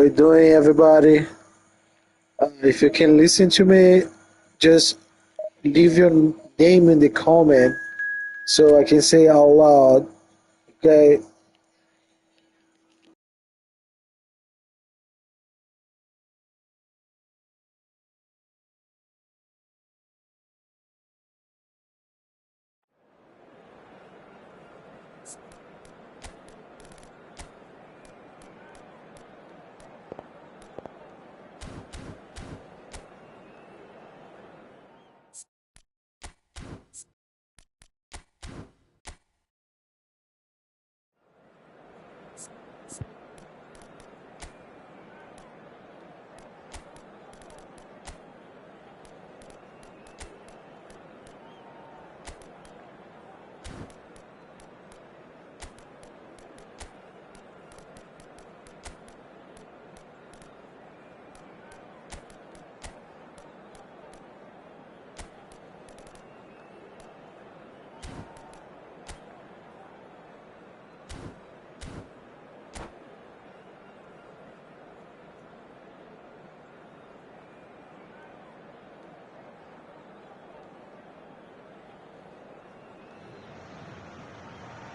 How you doing, everybody? If you can listen to me, just leave your name in the comment so I can say out loud. Okay.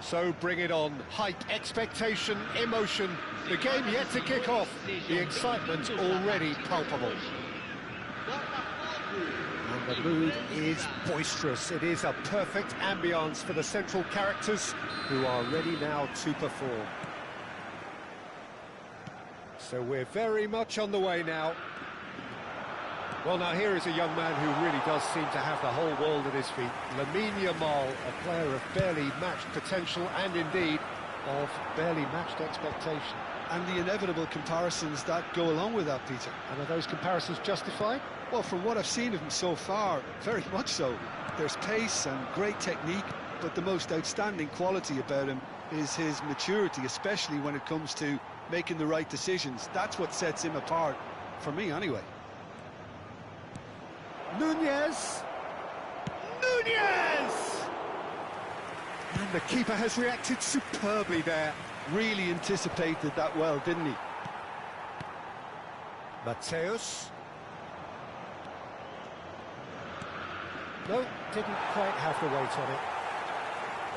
So bring it on. Hype, expectation, emotion. The game yet to kick off. The excitement already palpable. And the mood is boisterous. It is a perfect ambience for the central characters who are ready now to perform. So we're very much on the way now. Well, now here is a young man who really does seem to have the whole world at his feet. Lamine Yamal, a player of barely matched potential and indeed of barely matched expectation. And the inevitable comparisons that go along with that, Peter. And are those comparisons justified? Well, from what I've seen of him so far, very much so. There's pace and great technique, but the most outstanding quality about him is his maturity, especially when it comes to making the right decisions. That's what sets him apart, for me anyway. Nunez! And the keeper has reacted superbly there. Really anticipated that well, didn't he? Mateus. No, didn't quite have the weight on it.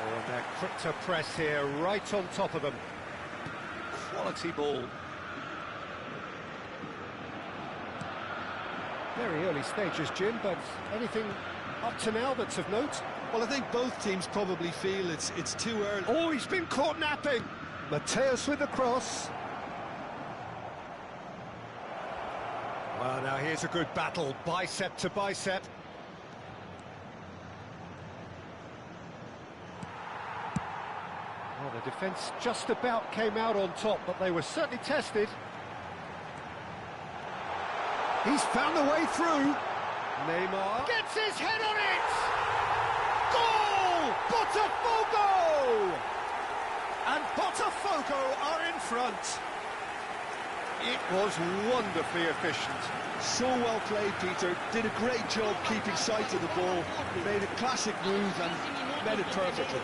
Oh, and they're quick to press here, right on top of them. Quality ball. Very early stages, Jim, but anything up to now that's of note? Well, I think both teams probably feel it's too early. Oh, he's been caught napping! Mateus with the cross. Well, now here's a good battle, bicep to bicep. Well, the defence just about came out on top, but they were certainly tested. He's found the way through. Neymar gets his head on it! Goal! Botafogo! And Botafogo are in front. It was wonderfully efficient. So well played, Peter. Did a great job keeping sight of the ball. Made a classic move and made it perfectly.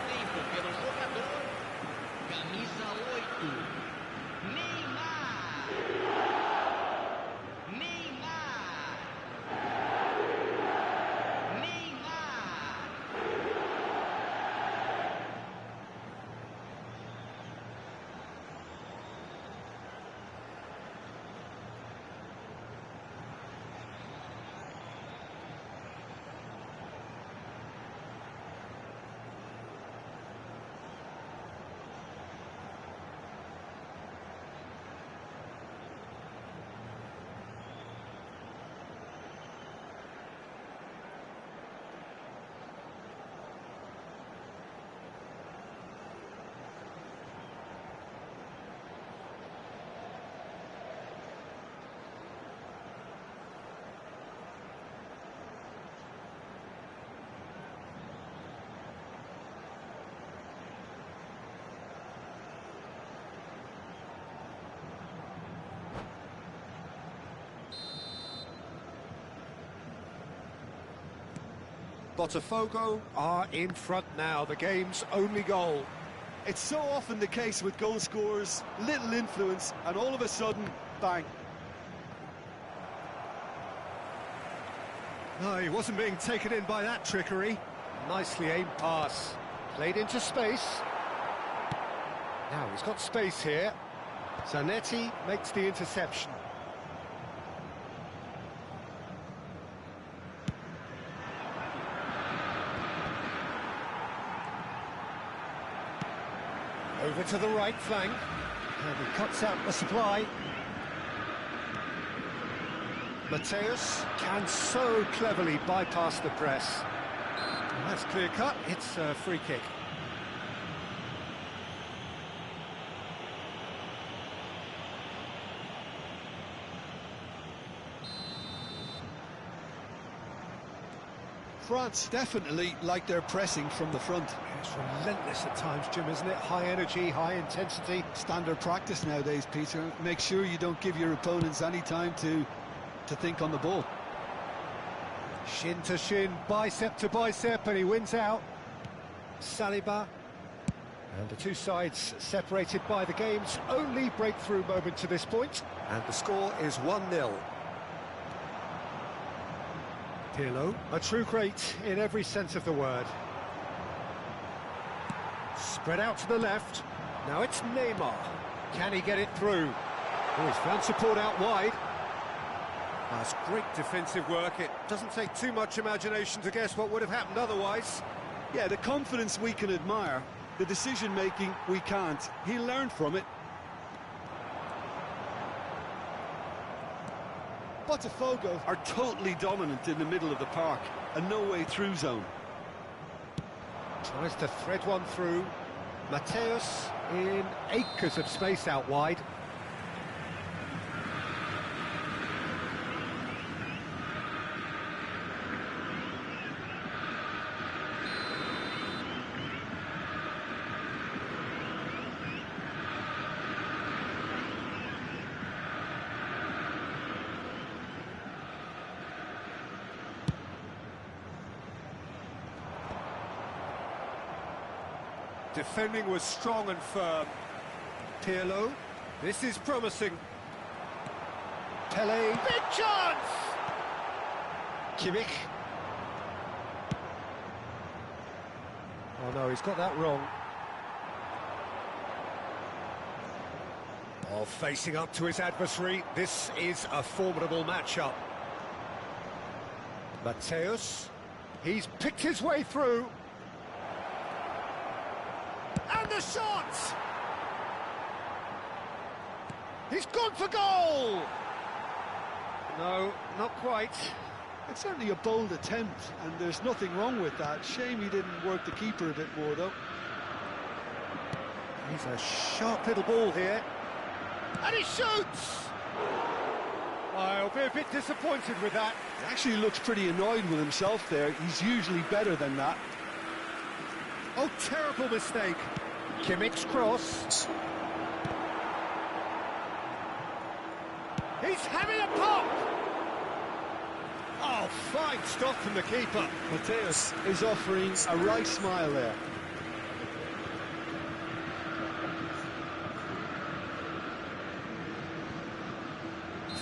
Botafogo are in front now, the game's only goal. It's so often the case with goal scorers, little influence, and all of a sudden, bang. No, he wasn't being taken in by that trickery. Nicely aimed pass. Played into space. Now he's got space here. Zanetti makes the interception. Over to the right flank. And he cuts out the supply. Mateus can so cleverly bypass the press. And that's clear cut. It's a free kick. France definitely like their pressing from the front. It's relentless at times, Jim, isn't it? High energy, high intensity. Standard practice nowadays, Peter. Make sure you don't give your opponents any time to think on the ball. Shin to shin, bicep to bicep, and he wins out. Saliba. And the two sides separated by the game's only breakthrough moment to this point. And the score is 1-0. Pirlo, a true great in every sense of the word. Spread out to the left. Now it's Neymar. Can he get it through? Oh, he's found support out wide. That's great defensive work. It doesn't take too much imagination to guess what would have happened otherwise. Yeah, the confidence we can admire, the decision-making we can't. He learned from it. Botafogo are totally dominant in the middle of the park, a no-way-through zone. Tries to thread one through. Mateus in acres of space out wide. Defending was strong and firm. Pirlo, this is promising. Pele, big chance! Kimmich. Oh no, he's got that wrong. Oh, facing up to his adversary, this is a formidable matchup. Mateus, he's picked his way through. And the shot! He's gone for goal! No, not quite. It's certainly a bold attempt, and there's nothing wrong with that. Shame he didn't work the keeper a bit more, though. He's a sharp little ball here. And he shoots! I'll be a bit disappointed with that. He actually looks pretty annoyed with himself there. He's usually better than that. Oh, terrible mistake. Kimmich's cross. He's having a pop! Oh, fine stop from the keeper. Mateus is offering a right smile there.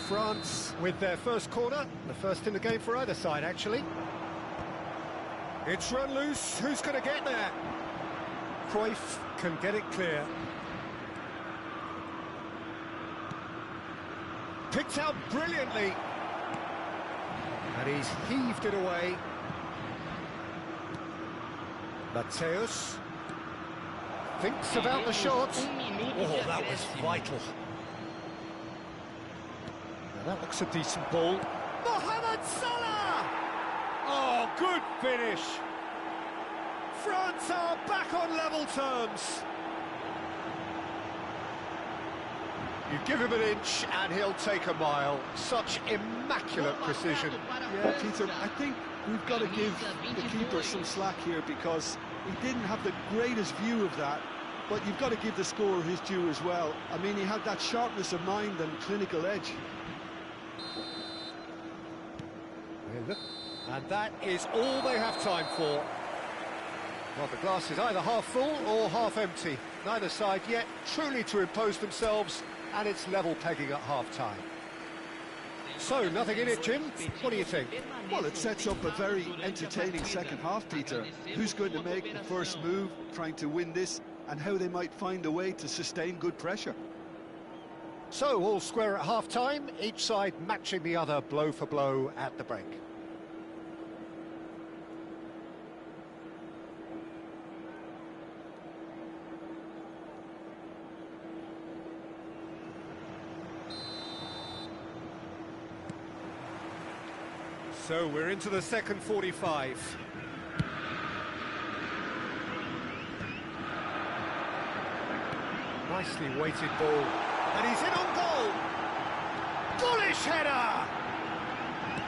France with their first corner, the first in the game for either side, actually. It's run loose, who's going to get there? Cruyff can get it clear. Picked out brilliantly. And he's heaved it away. Mateus thinks about the shot. Oh, that was vital. Now that looks a decent ball. Mohamed Salah! Oh, good finish. France are back on level terms. You give him an inch and he'll take a mile. Such immaculate precision. Yeah, Peter, I think we've got to give the keeper some slack here because he didn't have the greatest view of that, but you've got to give the scorer his due as well. I mean, he had that sharpness of mind and clinical edge. And that is all they have time for. Well, the glass is either half full or half empty. Neither side yet truly to impose themselves and it's level pegging at half-time. So, nothing in it, Jim. What do you think? Well, it sets up a very entertaining second half, Peter. Who's going to make the first move, trying to win this, and how they might find a way to sustain good pressure. So, all square at half-time, each side matching the other blow for blow at the break. So we're into the second 45. Nicely weighted ball. And he's in on goal! Bullish header!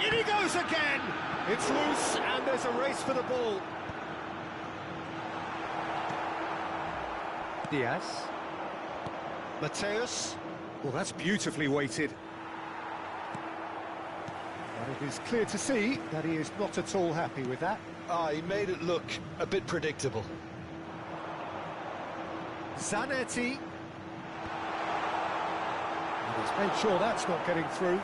In he goes again! It's loose and there's a race for the ball. Diaz. Mateus. Well, that's beautifully weighted. But it is clear to see that he is not at all happy with that. He made it look a bit predictable. Zanetti. And he's made sure that's not getting through.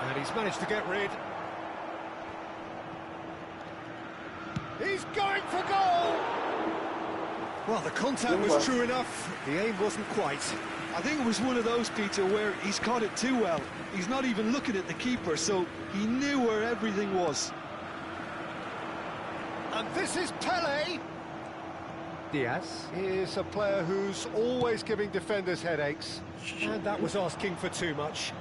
And he's managed to get rid. He's going for goal! Well, the contact was true enough, the aim wasn't quite. I think it was one of those, Peter, where he's caught it too well. He's not even looking at the keeper, so he knew where everything was. And this is Pele. Diaz is a player who's always giving defenders headaches, and that was asking for too much.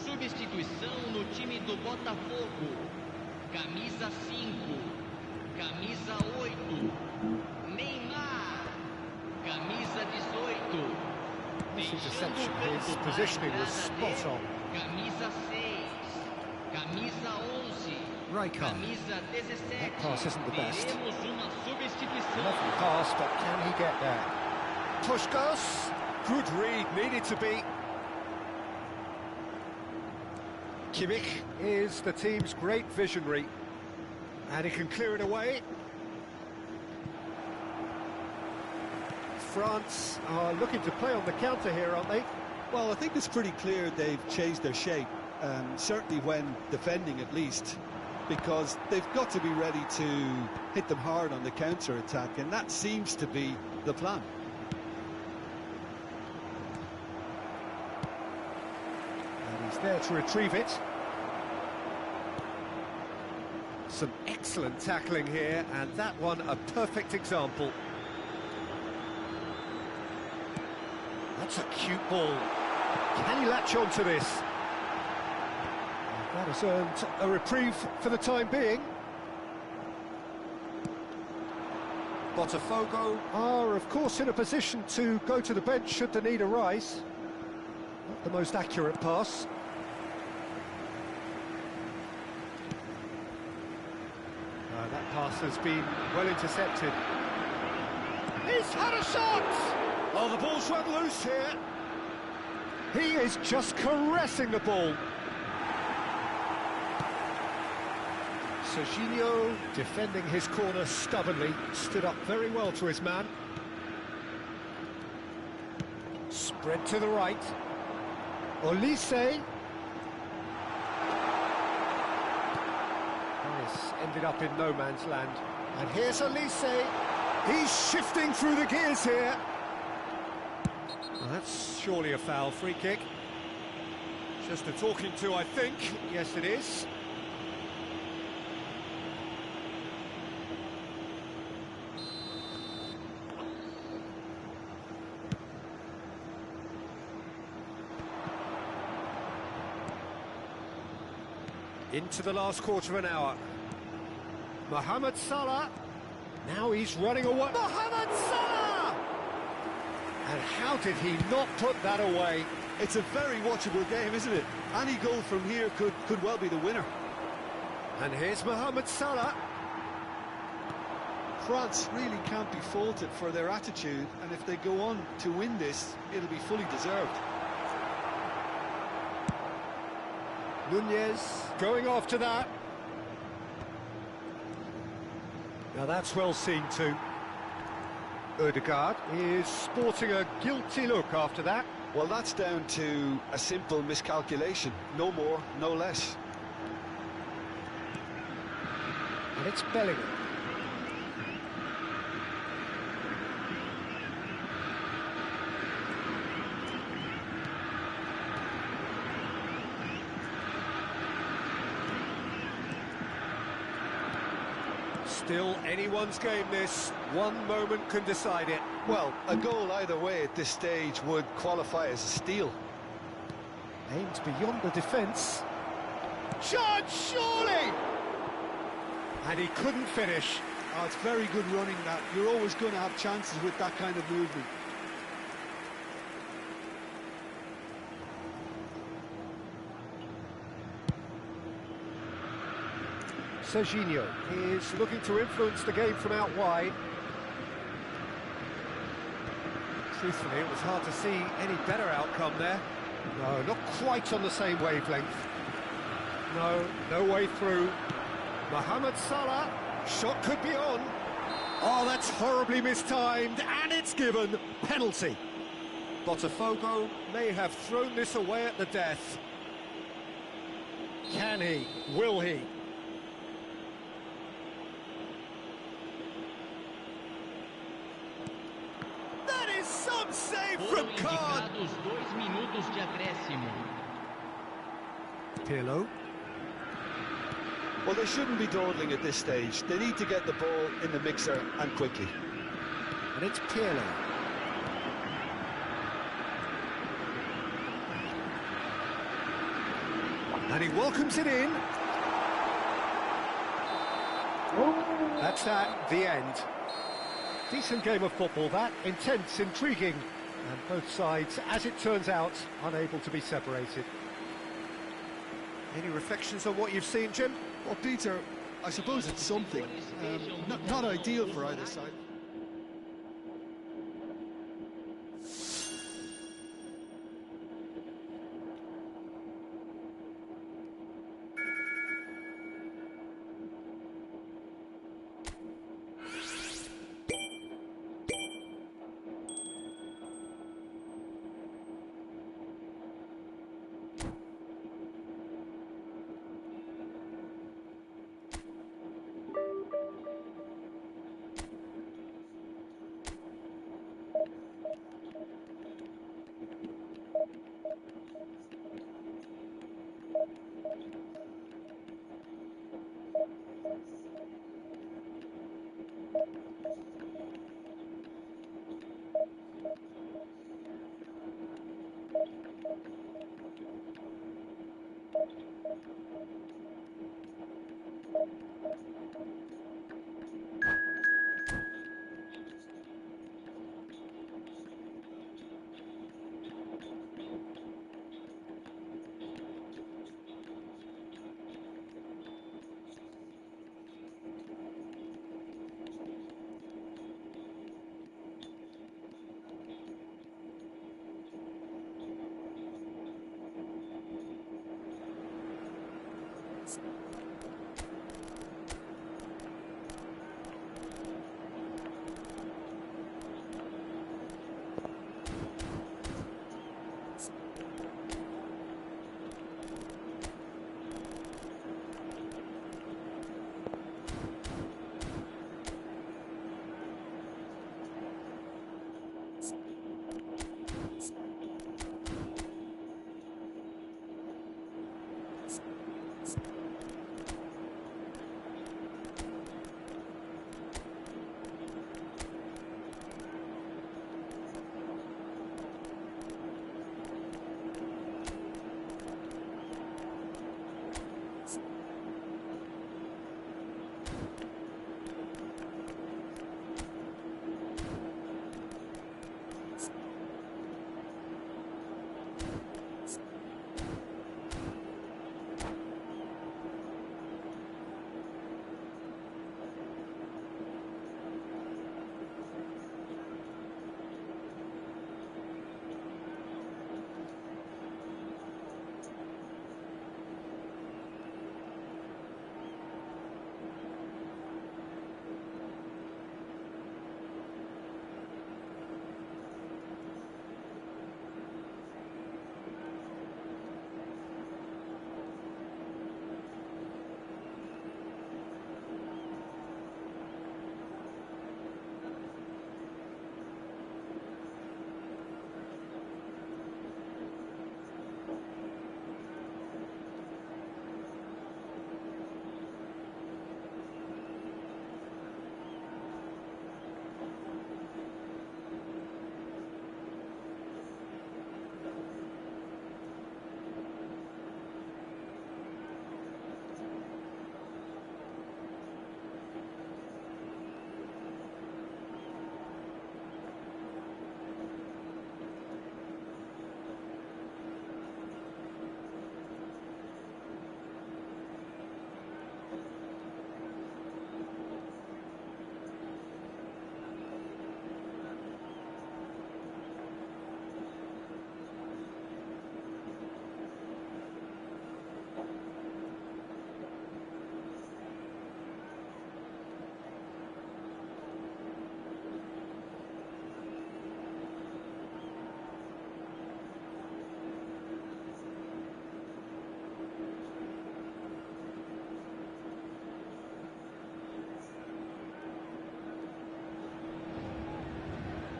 Substituição no time do Botafogo. Camisa 5, camisa 8, Neymar, camisa 18. This interception, his positioning was spot on. Camisa 6, camisa 11, Rijkaard. camisa 17. That pass isn't the best. Teremos uma substituição. Lovely pass, but can he get there? Puskos, good read, needed to be. Kimmich is the team's great visionary, and he can clear it away. France are looking to play on the counter here, aren't they? Well, I think it's pretty clear they've changed their shape, certainly when defending at least, because they've got to be ready to hit them hard on the counter-attack, and that seems to be the plan. And he's there to retrieve it. Some excellent tackling here, and that one a perfect example. That's a cute ball. Can he latch on to this? That has earned a reprieve for the time being. Botafogo are, of course, in a position to go to the bench should the need arise. Not the most accurate pass. That pass has been well intercepted. He's had a shot! Oh, the ball's run loose here. He is just caressing the ball. Serginho, defending his corner stubbornly, stood up very well to his man. Spread to the right. Olise. Ended up in no man's land. And here's Olise. He's shifting through the gears here. Well, that's surely a foul. Free kick. Just a talking to, I think. Yes, it is. Into the last quarter of an hour. Mohamed Salah. Now he's running away. Mohamed Salah! And how did he not put that away? It's a very watchable game, isn't it? Any goal from here could well be the winner. And here's Mohamed Salah. France really can't be faulted for their attitude, and if they go on to win this, it'll be fully deserved. Nunez going after that. Now that's well seen too. Odegaard is sporting a guilty look after that. Well, that's down to a simple miscalculation. No more, no less. And it's Bellingham. Still anyone's game this. One moment can decide it. Well, a goal either way at this stage would qualify as a steal. Aimed beyond the defence. Shot, surely! And he couldn't finish. Oh, it's very good running that. You're always going to have chances with that kind of movement. Serginho is looking to influence the game from out wide. Truthfully, it was hard to see any better outcome there. No, not quite on the same wavelength. No, no way through. Mohamed Salah, shot could be on. Oh, that's horribly mistimed, and it's given. Penalty. Botafogo may have thrown this away at the death. Can he? Will he? That is some save from Foram Khan. indicados 2 minutos de acréscimo. Pirlo. Well, they shouldn't be dawdling at this stage. They need to get the ball in the mixer and quickly. And it's Pirlo. And he welcomes it in. That's that, the end. Decent game of football, that. Intense, intriguing. And both sides, as it turns out, unable to be separated. Any reflections on what you've seen, Jim? Well, Peter, I suppose it's something. Not ideal for either side.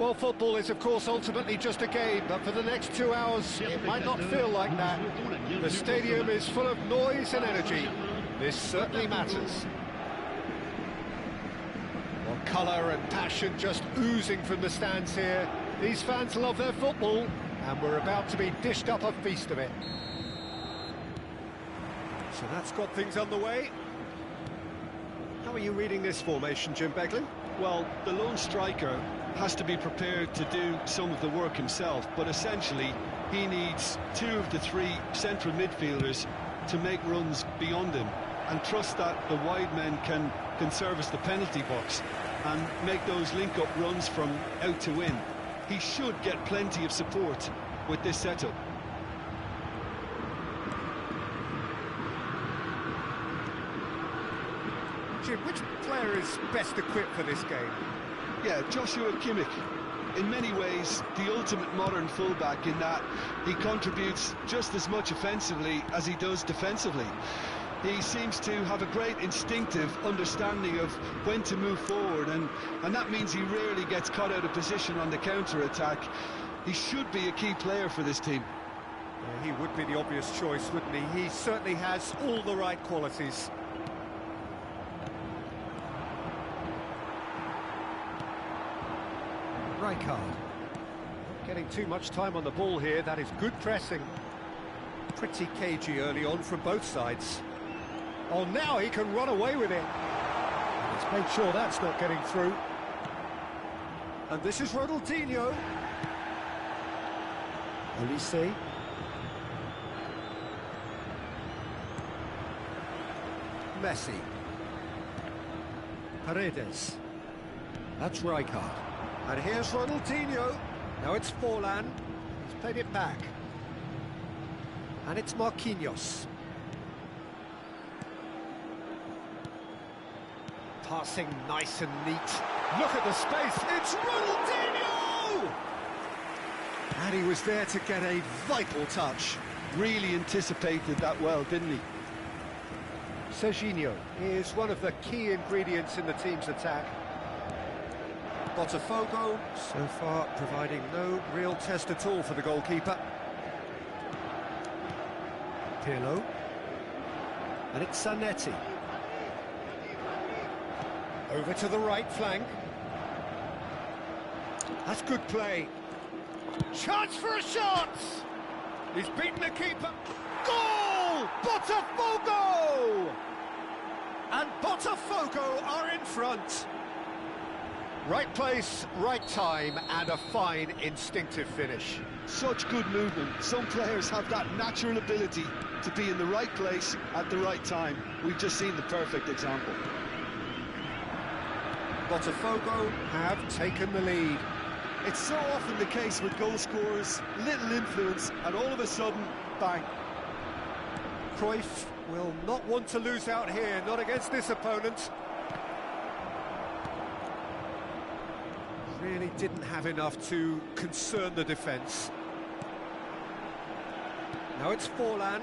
Well, football is, of course, ultimately just a game, but for the next 2 hours, it might not feel like that. The stadium is full of noise and energy. This certainly matters. Well, colour and passion just oozing from the stands here. These fans love their football, and we're about to be dished up a feast of it. So that's got things underway. How are you reading this formation, Jim Beglin? Well, the lone striker has to be prepared to do some of the work himself, but essentially he needs 2 of the 3 central midfielders to make runs beyond him and trust that the wide men can service the penalty box and make those link-up runs from out to in. He should get plenty of support with this setup. Jim, which player is best equipped for this game? Yeah, Joshua Kimmich. In many ways, the ultimate modern fullback in that he contributes just as much offensively as he does defensively. He seems to have a great instinctive understanding of when to move forward, and that means he rarely gets caught out of position on the counter-attack. He should be a key player for this team. Yeah, he would be the obvious choice, wouldn't he? He certainly has all the right qualities. Rijkaard. Not getting too much time on the ball here. That is good pressing. Pretty cagey early on from both sides. Oh, now he can run away with it. Let's make sure that's not getting through. And this is Ronaldinho. Olise. Messi. Paredes. That's Rijkaard. And here's Ronaldinho. Now it's Forlan. He's played it back. And it's Marquinhos. Passing nice and neat. Look at the space. It's Ronaldinho! And he was there to get a vital touch. Really anticipated that well, didn't he? Serginho is one of the key ingredients in the team's attack. Botafogo, so far providing no real test at all for the goalkeeper. Pirlo. And it's Zanetti. Over to the right flank. That's good play. Chance for a shot! He's beaten the keeper. Goal! Botafogo! And Botafogo are in front. Right place, right time, and a fine instinctive finish. Such good movement. Some players have that natural ability to be in the right place at the right time. We've just seen the perfect example. Botafogo have taken the lead. It's so often the case with goal scorers, little influence, and all of a sudden, bang. Cruyff will not want to lose out here, not against this opponent. Really didn't have enough to concern the defence. Now it's Forlan.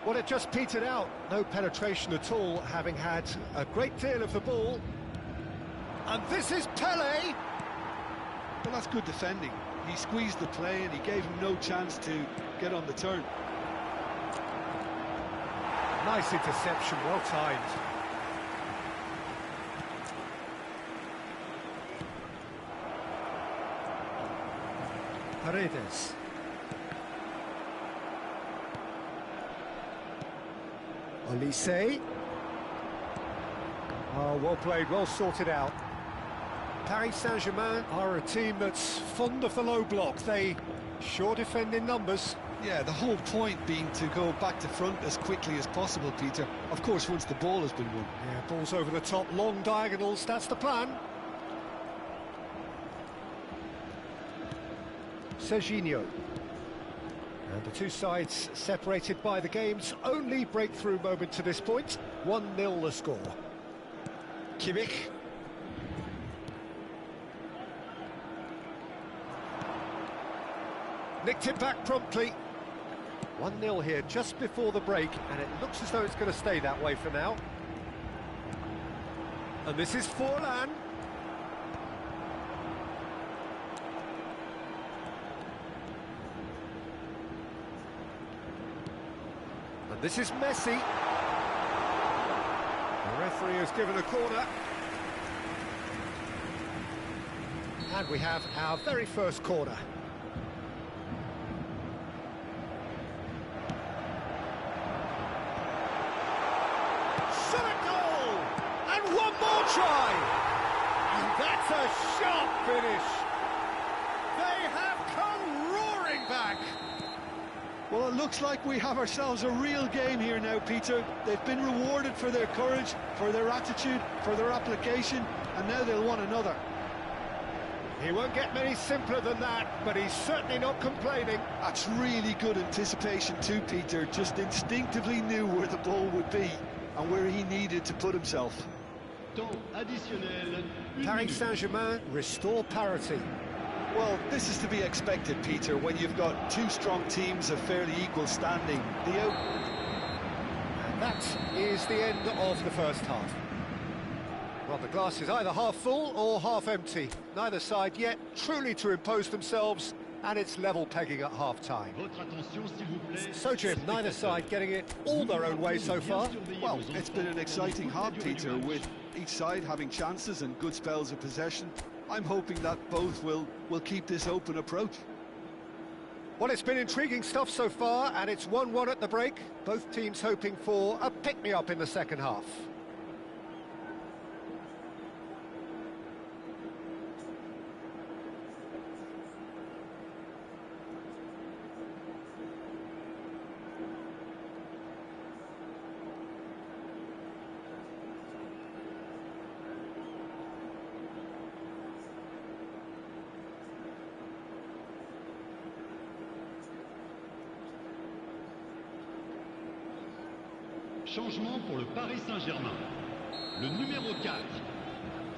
Well, it just petered out. No penetration at all, having had a great deal of the ball. And this is Pele. Well, that's good defending. He squeezed the play and he gave him no chance to get on the turn. Nice interception, well timed. Paredes. Olise. Oh, well played, well sorted out. Paris Saint-Germain are a team that's fond of the low block. They sure defend in numbers. Yeah, the whole point being to go back to front as quickly as possible, Peter. Of course, once the ball has been won. Yeah, ball's over the top, long diagonals, that's the plan. Serginho. And the two sides separated by the game's only breakthrough moment to this point. 1-0 the score. Kimmich. Nicked it back promptly. 1-0 here just before the break, and it looks as though it's going to stay that way for now. And this is Forlan. And this is Messi. The referee has given a corner. And we have our very first corner. Shot a goal! And one more try! And that's a sharp finish! They have come roaring back! Well, it looks like we have ourselves a real game here now, Peter. They've been rewarded for their courage, for their attitude, for their application, and now they'll want another. He won't get many simpler than that, but he's certainly not complaining. That's really good anticipation too, Peter. Just instinctively knew where the ball would be and where he needed to put himself. Temps additionnel. Paris Saint-Germain restore parity. Well, this is to be expected, Peter, when you've got two strong teams of fairly equal standing. And that is the end of the first half. Well, the glass is either half full or half empty. Neither side yet truly to impose themselves, and it's level pegging at half-time. Votre attention, s'il vous plaît. So, Jim, neither side getting it all their own way so far. Well, it's been an exciting half, Peter, with each side having chances and good spells of possession. I'm hoping that both will keep this open approach. Well, it's been intriguing stuff so far, and it's 1-1 at the break. Both teams hoping for a pick-me-up in the second half. Changement pour le Paris Saint-Germain. Le numéro 4,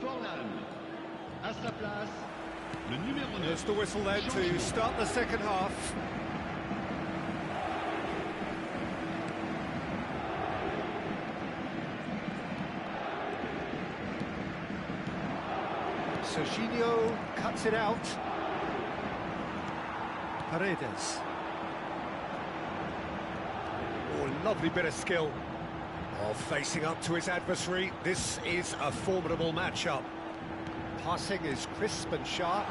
Forlan. À sa place, le numéro 9. There's the whistle then to start the second half. Serginho cuts it out. Paredes. Oh, lovely bit of skill. Oh, facing up to his adversary. This is a formidable matchup. Passing is crisp and sharp.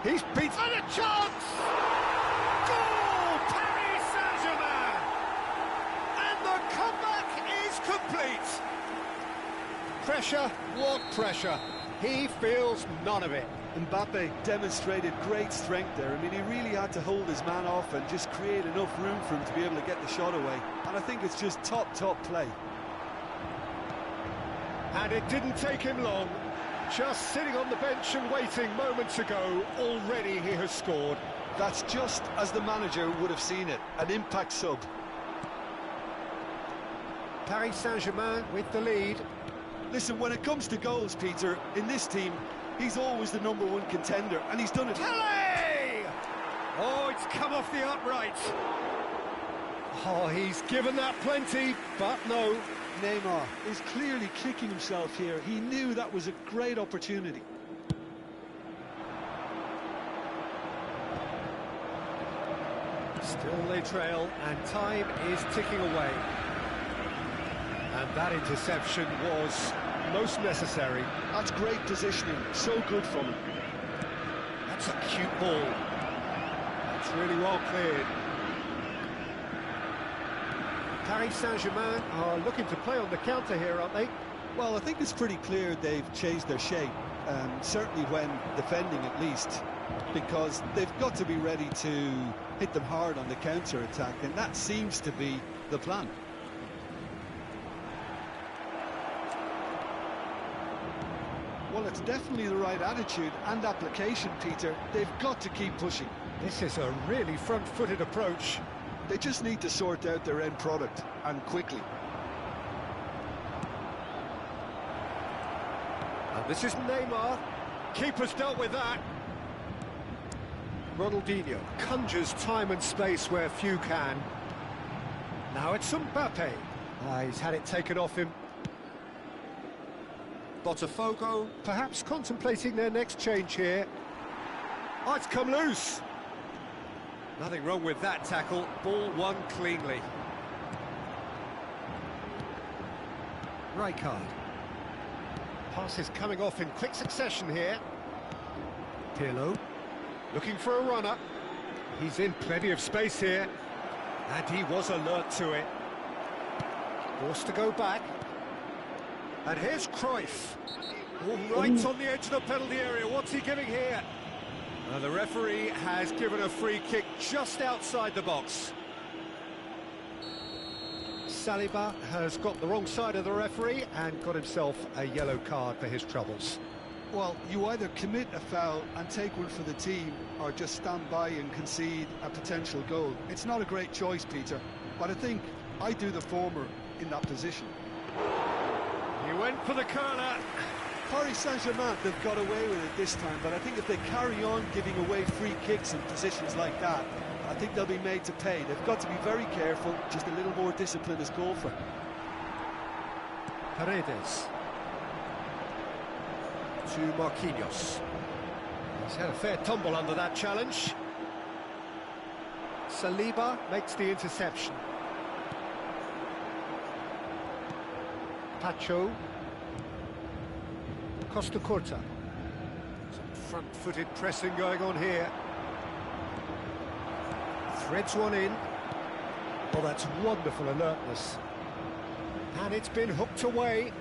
He's beaten. And a chance! Goal! Paris Saint-Germain! And the comeback is complete. Pressure, what pressure? He feels none of it. Mbappe demonstrated great strength there. I mean, he really had to hold his man off and just create enough room for him to be able to get the shot away. And I think it's just top play. And it didn't take him long. Just sitting on the bench and waiting moments ago, already he has scored. That's just as the manager would have seen it, an impact sub. Paris Saint-Germain with the lead. Listen, when it comes to goals, Peter, in this team, he's always the #1 contender, and he's done it. Pele! Oh, it's come off the upright. Oh, he's given that plenty, but no. Neymar is clearly kicking himself here. He knew that was a great opportunity. Still they trail, and time is ticking away. And that interception was most necessary. That's great positioning, so good from him. That's a cute ball. That's really well cleared. Paris Saint-Germain are looking to play on the counter here, aren't they? Well, I think it's pretty clear they've changed their shape, certainly when defending at least, because they've got to be ready to hit them hard on the counter-attack, and that seems to be the plan. Well, it's definitely the right attitude and application, Peter. They've got to keep pushing. This is a really front-footed approach. They just need to sort out their end product, and quickly. And this is Neymar. Keeper's dealt with that. Ronaldinho conjures time and space where few can. Now it's Mbappe. He's had it taken off him. Botafogo perhaps contemplating their next change here. Oh, it's come loose. Nothing wrong with that tackle. Ball won cleanly. Rijkaard. Passes coming off in quick succession here. Pirlo. Looking for a runner. He's in plenty of space here. And he was alert to it. Forced to go back. And here's Cruyff. All right on the edge of the penalty area. What's he giving here? The referee has given a free kick just outside the box. Saliba has got the wrong side of the referee and got himself a yellow card for his troubles. Well, you either commit a foul and take one for the team, or just stand by and concede a potential goal. It's not a great choice, Peter, but I think I do the former in that position. He went for the curler. Paris Saint-Germain, they've got away with it this time, but I think if they carry on giving away free kicks in positions like that, I think they'll be made to pay. They've got to be very careful. Just a little more discipline is called for. Paredes. To Marquinhos. He's had a fair tumble under that challenge. Saliba makes the interception. Pacho. Costa Curta. Some front-footed pressing going on here. Threads one in. Oh, that's wonderful alertness. And it's been hooked away.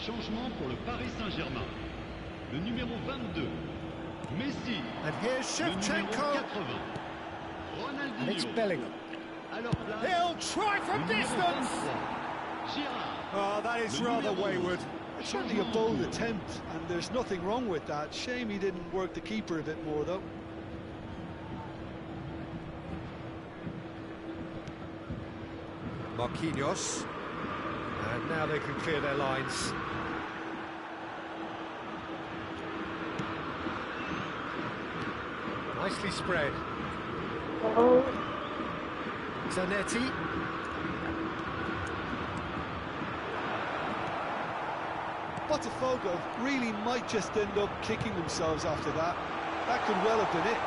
Changement pour le Paris Saint-Germain. Le numéro 22, Messi. And here's Le numéro Shevchenko. 80, And it's Ronaldinho. Bellingham. À leur place, He'll try from le numéro distance. 23, Girard. Oh, that is Le rather numéro wayward. It's certainly a bold attempt, and there's nothing wrong with that. Shame he didn't work the keeper a bit more, though. Marquinhos. And now they can clear their lines. Nicely spread. Zanetti. Botafogo really might just end up kicking themselves after that. That could well have been it.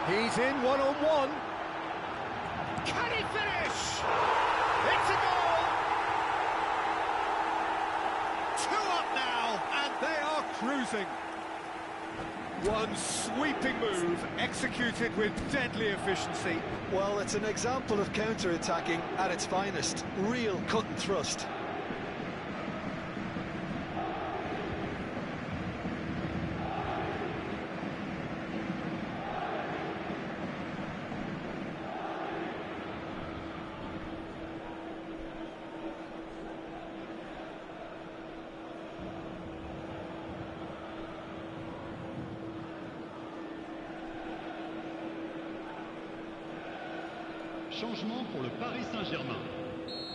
He's in one-on-one. Can he finish? It's a goal! 2 up now, and they are cruising. One sweeping move, executed with deadly efficiency. Well, it's an example of counter-attacking at its finest. Real cut and thrust. Changement pour le Paris Saint-Germain.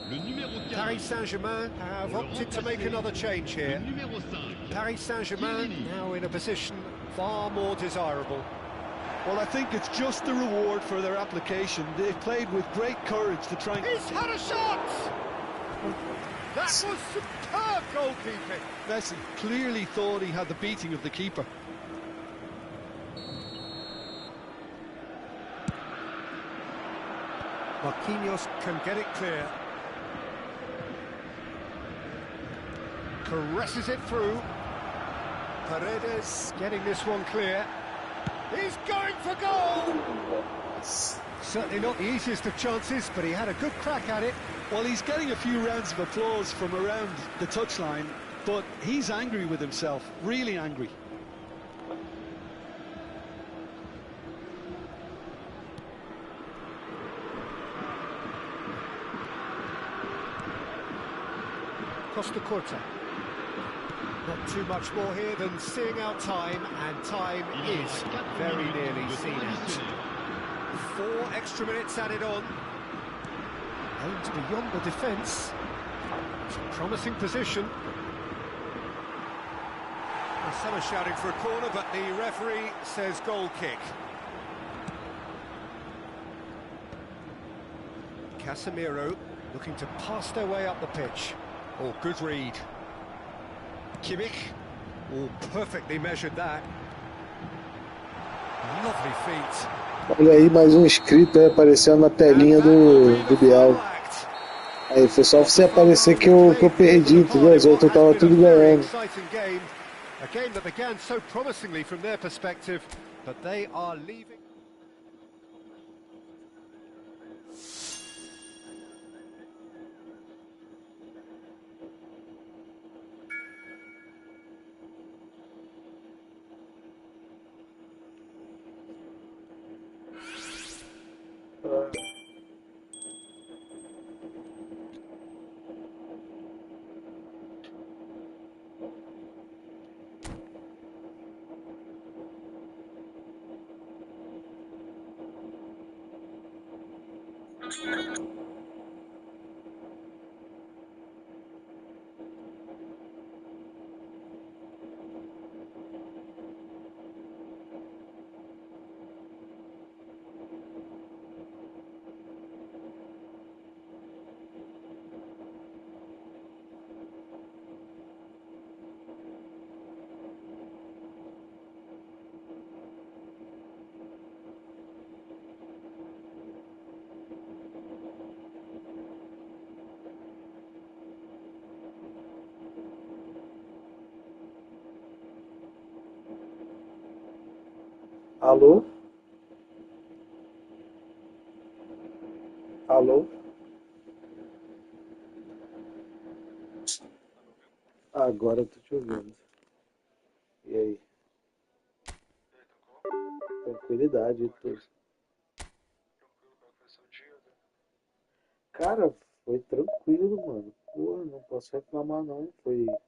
Le numéro 15. Paris Saint-Germain have opted to make another change Le here. numéro 5. Paris Saint-Germain now in a position far more desirable. Well, I think it's just the reward for their application. They've played with great courage to try and... He's had a shot! That was superb goalkeeping. Messi clearly thought he had the beating of the keeper. Marquinhos can get it clear. Caresses it through. Paredes getting this one clear. He's going for goal! Certainly not the easiest of chances, but he had a good crack at it. Well, he's getting a few rounds of applause from around the touchline, but he's angry with himself, really angry. Costa Corta. Not too much more here than seeing out time, and time is very nearly seen out. 4 extra minutes added on. Aims beyond the defence. It's a promising position. Well, some are shouting for a corner, but the referee says goal kick. Casemiro looking to pass their way up the pitch. Oh, good read. Kimmich. Oh, perfectly measured that. Lovely feet. Olha aí, mais um inscrito aí aparecendo na telinha do Biel. Aí foi só você aparecer que eu perdi, entendeu? Os outros tava tudo ganhando. A game that began so promisingly from their perspective, but they are leaving. Alô? Alô? Agora eu tô te ouvindo. E aí? Tranquilidade, tudo. Cara, foi tranquilo, mano. Pô, não posso reclamar não. O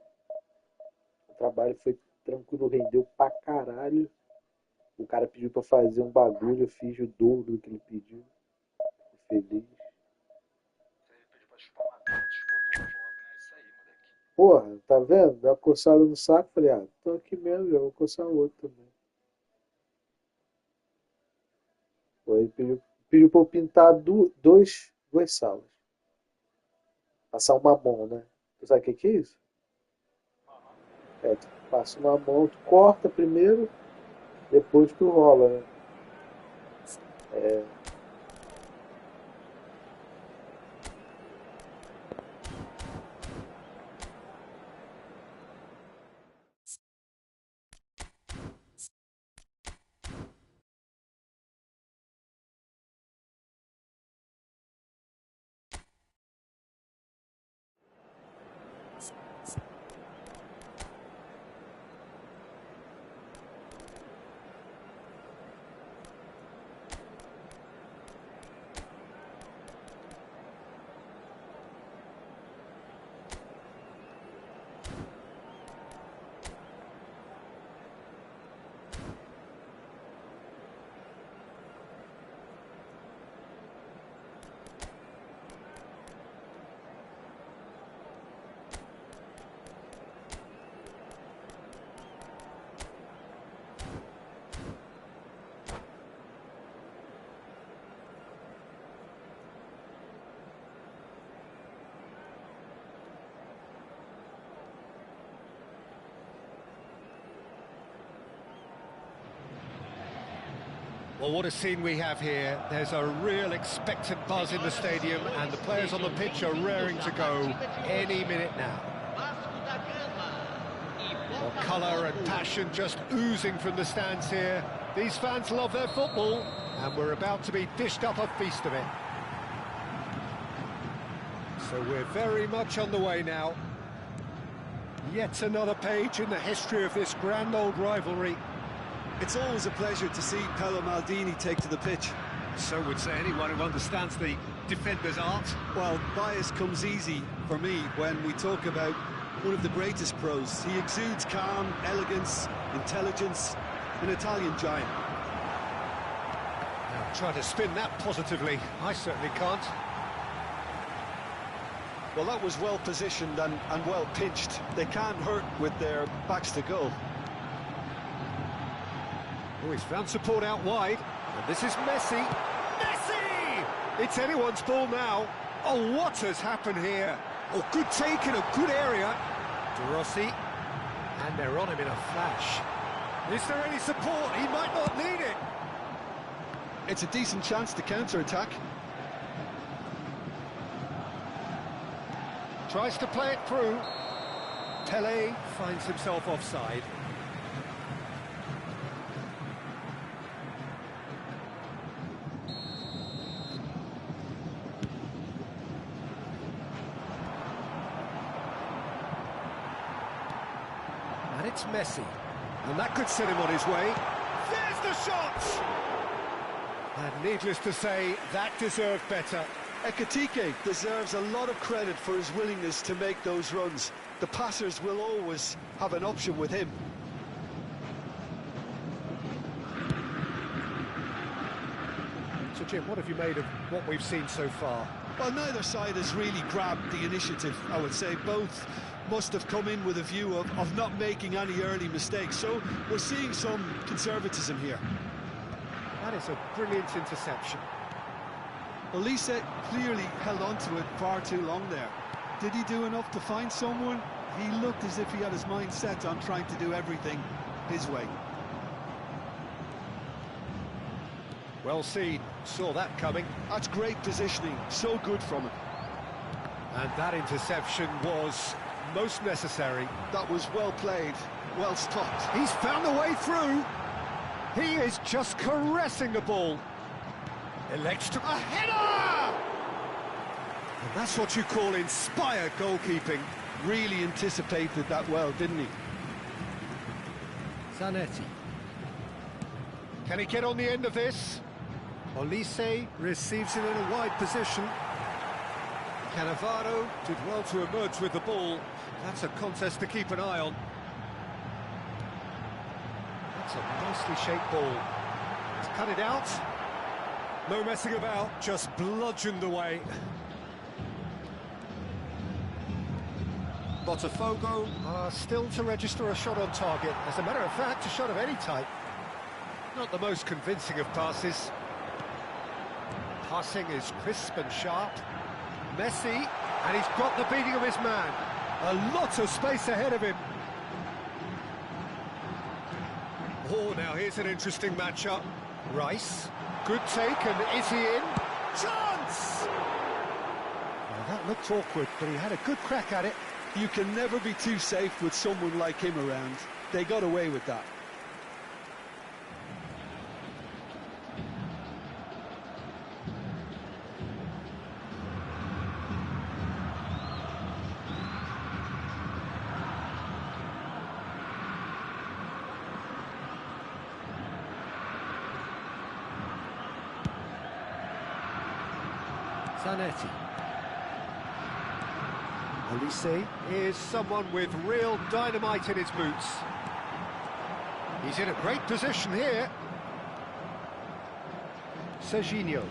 trabalho foi tranquilo, rendeu pra caralho. O cara pediu pra fazer um bagulho, eu fiz o dobro do que ele pediu. Fico feliz. Porra, tá vendo? Dá uma coçada no saco, falei, ah, tô aqui mesmo, já vou coçar o outro também. Pô, ele pediu pra eu pintar duas salas. Passar uma mão, né? Tu sabe o que é isso? É, tu passa uma mão, tu corta primeiro, depois tu rola, né? É, Well, what a scene we have here. There's a real expectant buzz in the stadium, and the players on the pitch are raring to go any minute now. Well, colour and passion just oozing from the stands here. These fans love their football, And we're about to be dished up a feast of it. So we're very much on the way now. Yet another page in the history of this grand old rivalry. It's always a pleasure to see Paolo Maldini take to the pitch. So would say anyone who understands the defender's art. Well, bias comes easy for me when we talk about one of the greatest pros. He exudes calm, elegance, intelligence, an Italian giant. Now try to spin that positively. I certainly can't. Well, that was well positioned and well pitched. They can't hurt with their backs to goal. Oh, he's found support out wide. And this is Messi. Messi! It's anyone's ball now. Oh, what has happened here? Oh, good take in a good area. De Rossi. And they're on him in a flash. Is there any support? He might not need it. It's a decent chance to counter-attack. Tries to play it through. Pele finds himself offside. And it's Messi. And that could set him on his way. There's the shot! And needless to say, that deserved better. Ekitike deserves a lot of credit for his willingness to make those runs. The passers will always have an option with him. So Jim, what have you made of what we've seen so far? Well, neither side has really grabbed the initiative, I would say. Both must have come in with a view of not making any early mistakes. So we're seeing some conservatism here. That is a brilliant interception. Elise clearly held on to it far too long there. Did he do enough to find someone? He looked as if he had his mind set on trying to do everything his way. Well seen, saw that coming. That's great positioning, so good from him. And that interception was most necessary. That was well played, well stopped. He's found a way through. He is just caressing the ball. Elects to a header! And that's what you call inspired goalkeeping. Really anticipated that well, didn't he? Zanetti. Can he get on the end of this? Olise receives it in a wide position. Cannavaro did well to emerge with the ball. That's a contest to keep an eye on. That's a nicely shaped ball. He's cut it out. No messing about, just bludgeoned away. Botafogo are still to register a shot on target. As a matter of fact, a shot of any type. Not the most convincing of passes. Passing is crisp and sharp. Messi, and he's got the beating of his man. A lot of space ahead of him. Oh, now here's an interesting matchup. Rice, good take, and is he in? Chance! Well, that looked awkward, but he had a good crack at it. You can never be too safe with someone like him around. They got away with that. Zanetti. Olise is someone with real dynamite in his boots. He's in a great position here. Serginho.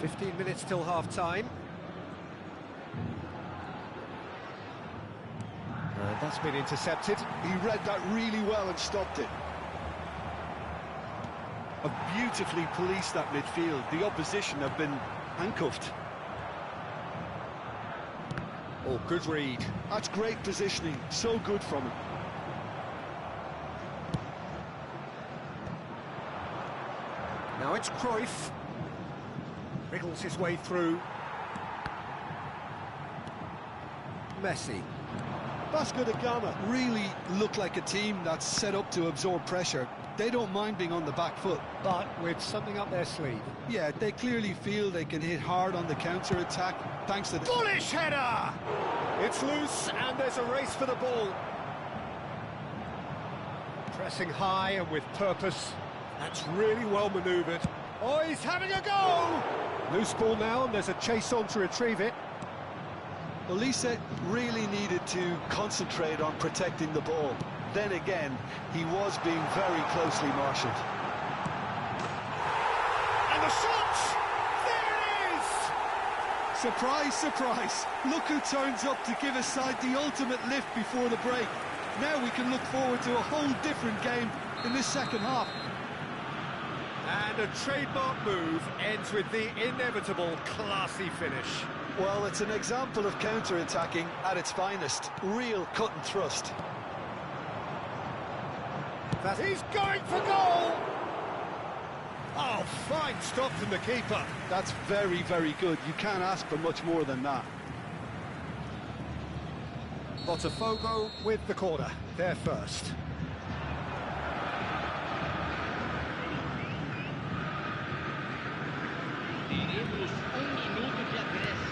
15 minutes till half-time. And that's been intercepted. He read that really well and stopped it. Have beautifully policed that midfield. The opposition have been handcuffed. Oh, good read. That's great positioning. So good from him. Now it's Cruyff. Wriggles his way through. Messi. Vasco da Gama really look like a team that's set up to absorb pressure. They don't mind being on the back foot. but with something up their sleeve. Yeah, they clearly feel they can hit hard on the counter-attack thanks to the... Bullish header! It's loose and there's a race for the ball. Pressing high and with purpose. That's really well manoeuvred. Oh, he's having a go! Loose ball now and there's a chase on to retrieve it. Olise really needed to concentrate on protecting the ball. Then again, he was being very closely marshalled. And the shot! There it is! Surprise, surprise! Look who turns up to give his side the ultimate lift before the break. Now we can look forward to a whole different game in this second half. And a trademark move ends with the inevitable classy finish. Well, it's an example of counter-attacking at its finest. Real cut and thrust. He's going for goal! Oh, fine stop from the keeper. That's very, very good. You can't ask for much more than that. Botafogo with the corner. They're first.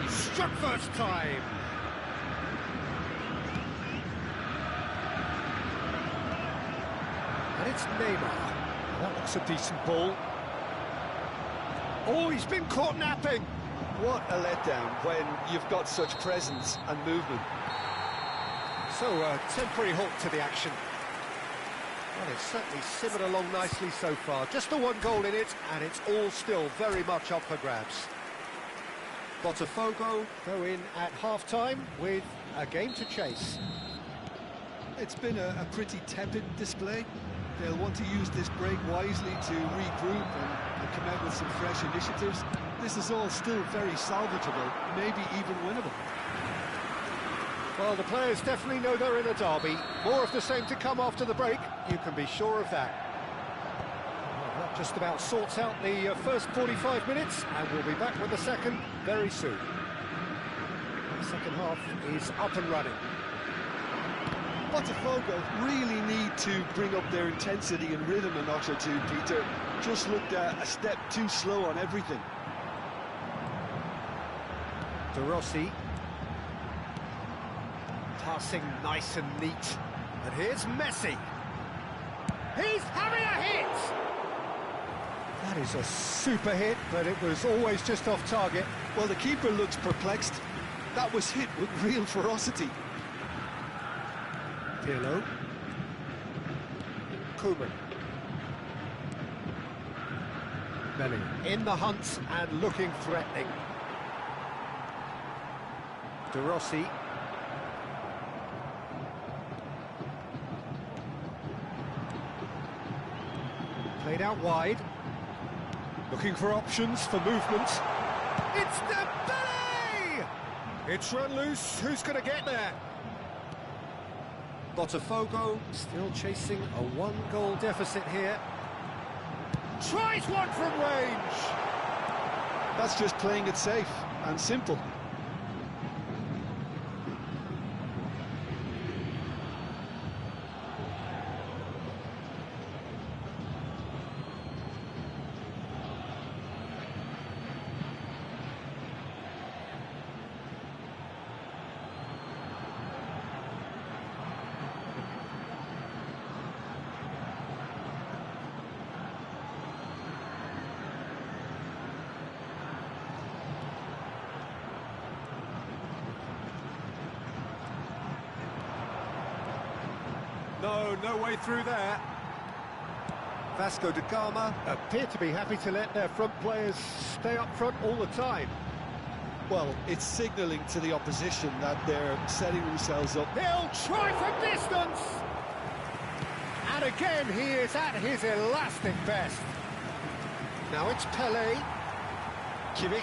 Struck first time. And it's Neymar. That looks a decent ball. Oh, he's been caught napping. What a letdown when you've got such presence and movement. So, a temporary halt to the action. Well, it's certainly simmered along nicely so far. Just the one goal in it, and it's all still very much up for grabs. Botafogo go in at half-time with a game to chase. It's been a pretty tepid display. They'll want to use this break wisely to regroup and come out with some fresh initiatives. This is all still very salvageable, maybe even winnable. Well, the players definitely know they're in a derby. More of the same to come after the break, you can be sure of that. Well, that just about sorts out the first 45 minutes, and we'll be back with the second very soon. The second half is up and running. Botafogo really need to bring up their intensity and rhythm a notch or two, Peter. Just looked a step too slow on everything. De Rossi. Passing nice and neat. And here's Messi. He's having a hit! That is a super hit, but it was always just off target. Well, the keeper looks perplexed. That was hit with real ferocity. Pirlo. Koeman. Bellingham in the hunt and looking threatening. De Rossi. Played out wide. Looking for options for movement. It's Dembele! It's run loose. Who's going to get there? Botafogo still chasing a one-goal deficit here. Tries one from range. That's just playing it safe and simple. No way through there. Vasco da Gama appear to be happy to let their front players stay up front all the time. Well, it's signalling to the opposition that they're setting themselves up. He'll try from distance! And again, he is at his elastic best. Now it's Pelé. Kimmich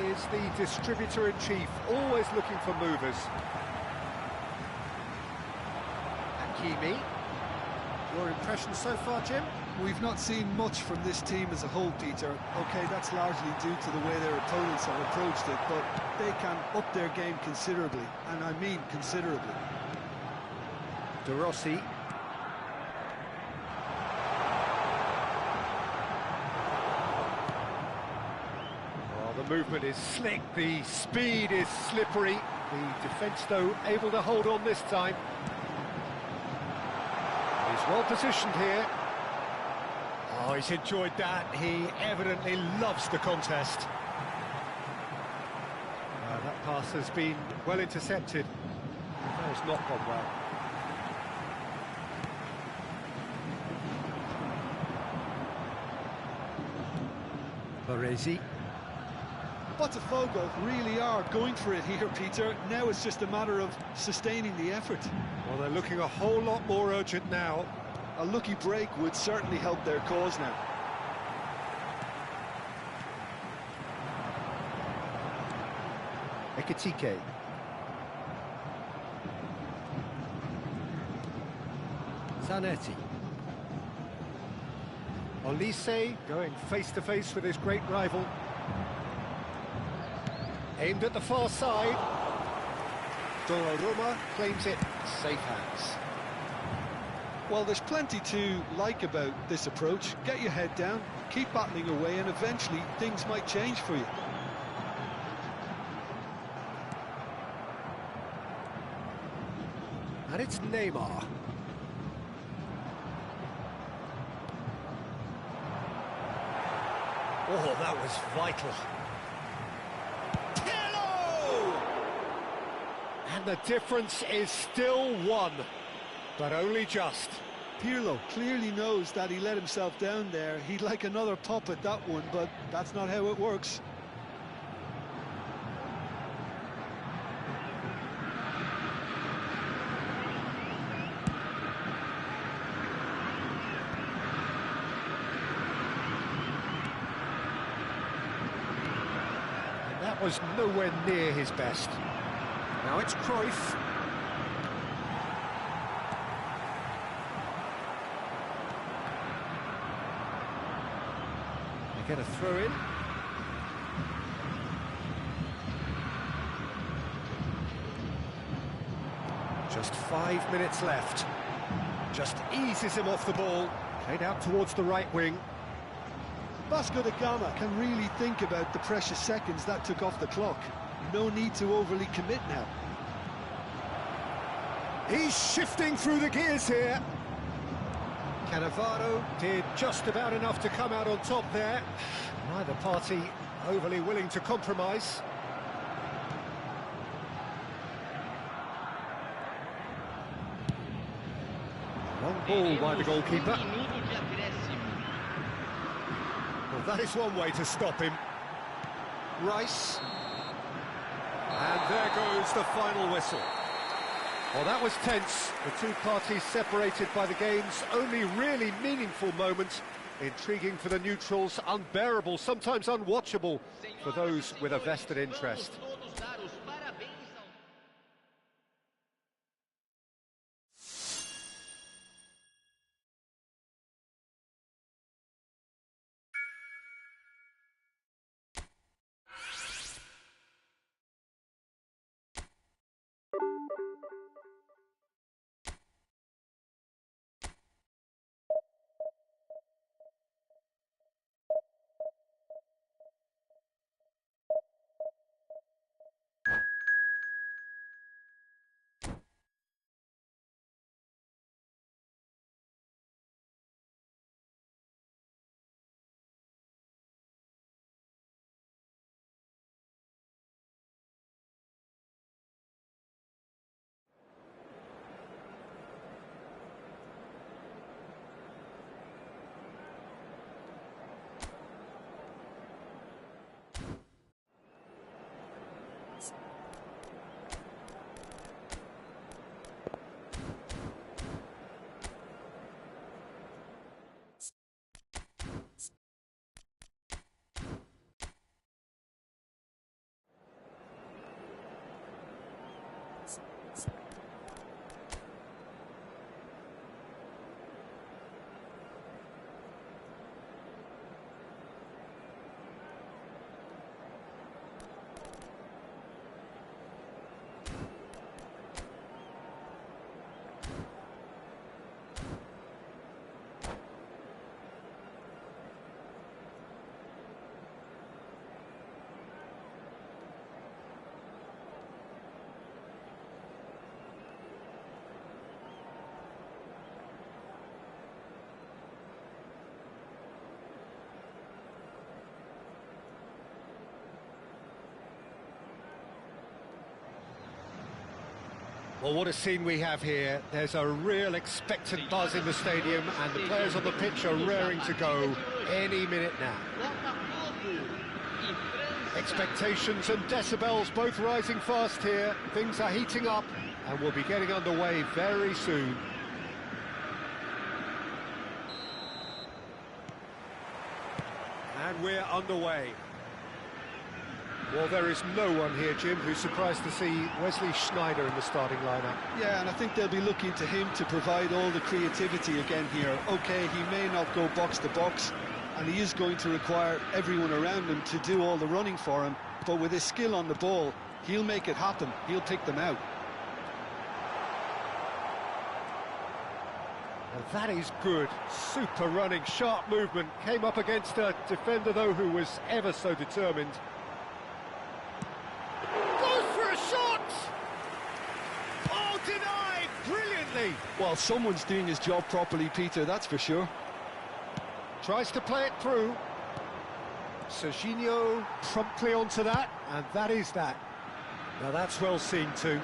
is the distributor-in-chief, always looking for movers. Hakimi. Your impression so far, Jim? We've not seen much from this team as a whole, Peter. OK, that's largely due to the way their opponents have approached it, but they can up their game considerably, and I mean considerably. De Rossi. movement is slick, the speed is slippery. The defence, though, able to hold on this time. He's well positioned here. Oh, he's enjoyed that. He evidently loves the contest. That pass has been well intercepted. That has not gone well. Baresi. Botafogo really are going for it here, Peter. Now it's just a matter of sustaining the effort. Well, they're looking a whole lot more urgent now. A lucky break would certainly help their cause now. Ekitike. Zanetti. Olise going face-to-face with his great rival. Aimed at the far side. Donnarumma claims it. Safe hands. Well, there's plenty to like about this approach. Get your head down, keep battling away, and eventually things might change for you. And it's Neymar. Oh, that was vital. And the difference is still one, but only just. Pirlo clearly knows that he let himself down there. He'd like another pop at that one, but that's not how it works. And that was nowhere near his best. Now it's Cruyff. They get a throw in. Just 5 minutes left. Just eases him off the ball. Played out towards the right wing. Vasco da Gama can really think about the precious seconds that took off the clock. No need to overly commit now. He's shifting through the gears here. Cannavaro did just about enough to come out on top there. Neither party overly willing to compromise. Long ball by the goalkeeper. Well, that is one way to stop him. Rice. And there goes the final whistle. Well, that was tense. The two parties separated by the game's only really meaningful moment. Intriguing for the neutrals, unbearable, sometimes unwatchable for those with a vested interest. Well, what a scene we have here. There's a real expectant buzz in the stadium, and the players on the pitch are raring to go any minute now. Expectations and decibels both rising fast here. Things are heating up, and we'll be getting underway very soon. And we're underway. Well, there is no one here, Jim, who's surprised to see Wesley Sneijder in the starting lineup. Yeah, and I think they'll be looking to him to provide all the creativity again here. OK, he may not go box to box, and he is going to require everyone around him to do all the running for him, but with his skill on the ball, he'll make it happen. He'll pick them out. And that is good. Super running, sharp movement. Came up against a defender, though, who was ever so determined. Goes for a shot! Oh, denied! Brilliantly! Well, someone's doing his job properly, Peter, that's for sure. Tries to play it through. Serginho promptly onto that, and that is that. Now that's well seen too.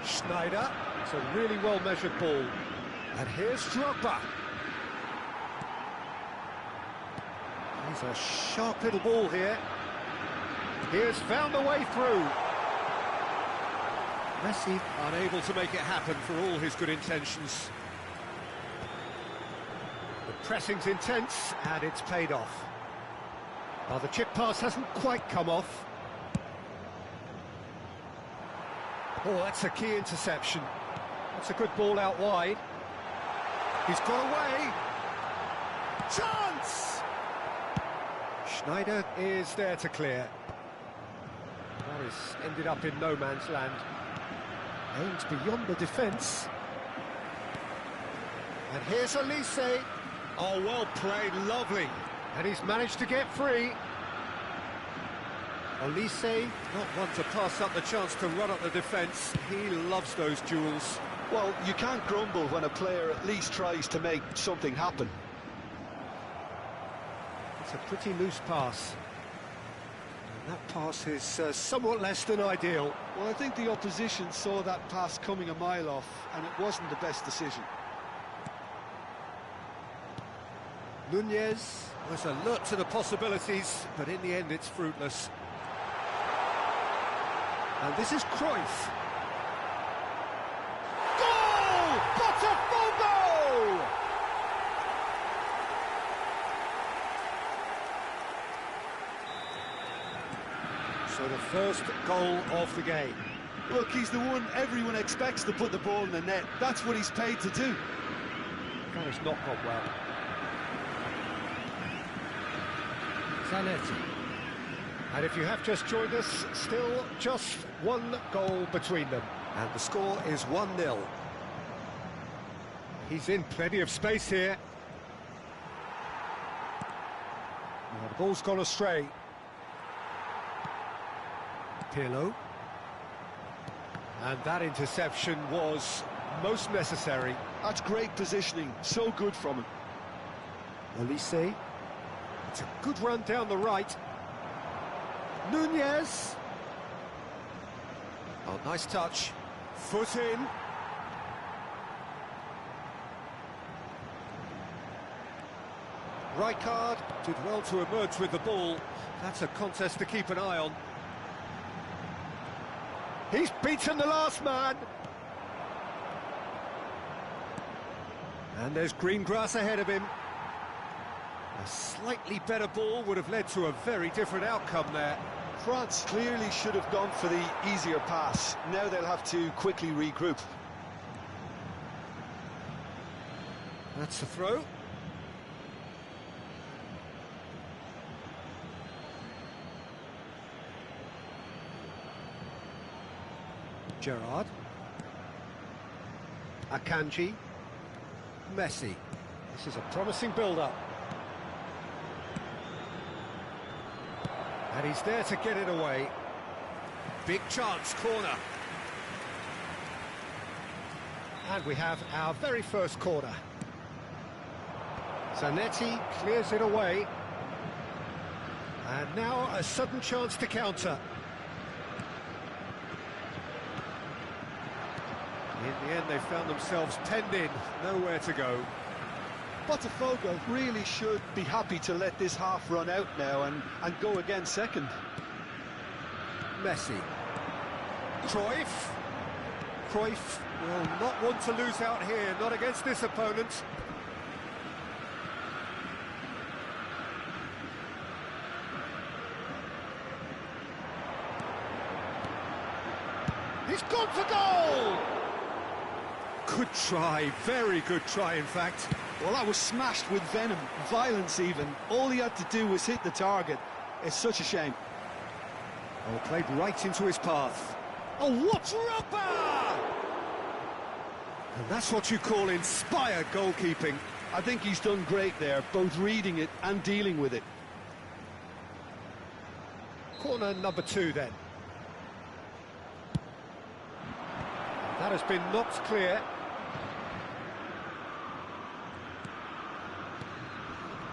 Sneijder, it's a really well-measured ball. And here's Drogba. He's a sharp little ball here. He has found a way through. Messi unable to make it happen for all his good intentions. The pressing's intense, and it's paid off. Well, the chip pass hasn't quite come off. Oh, that's a key interception. That's a good ball out wide. He's got away. Chance! Sneijder is there to clear. That has ended up in no man's land. Aims beyond the defence. And here's Elise. Oh, well played, lovely. And he's managed to get free. Elise, not one to pass up the chance to run up the defence. He loves those duels. Well, you can't grumble when a player at least tries to make something happen. It's a pretty loose pass. And that pass is somewhat less than ideal. Well, I think the opposition saw that pass coming a mile off, and it wasn't the best decision. Nunez was alert to the possibilities, but in the end it's fruitless. And this is Cruyff. Goal! Botafogo! So the first goal of the game. Look, he's the one everyone expects to put the ball in the net. That's what he's paid to do. That has not gone well. Zanetti. And if you have just joined us, still just one goal between them. And the score is 1-0. He's in plenty of space here. Now the ball's gone astray. Pirlo. And that interception was most necessary. That's great positioning, so good from him. Elise. It's a good run down the right. Nunez. Oh, nice touch. Foot in. Rijkaard did well to emerge with the ball. That's a contest to keep an eye on. He's beaten the last man. And there's green grass ahead of him. A slightly better ball would have led to a very different outcome there. France clearly should have gone for the easier pass. Now they'll have to quickly regroup. That's the throw. Gerrard. Akanji. Messi. This is a promising build-up. And he's there to get it away. Big chance, corner. And we have our very first corner. Zanetti clears it away. And now a sudden chance to counter. In the end, they found themselves penned in, nowhere to go. Botafogo really should be happy to let this half run out now and go again second. Messi. Cruyff. Cruyff will not want to lose out here, not against this opponent. He's gone for goal! Good try, very good try in fact. Well, that was smashed with venom, violence even. All he had to do was hit the target. It's such a shame. Oh, played right into his path. Oh, what rubber! And that's what you call inspired goalkeeping. I think he's done great there, both reading it and dealing with it. Corner number 2 then. That has been knocked clear.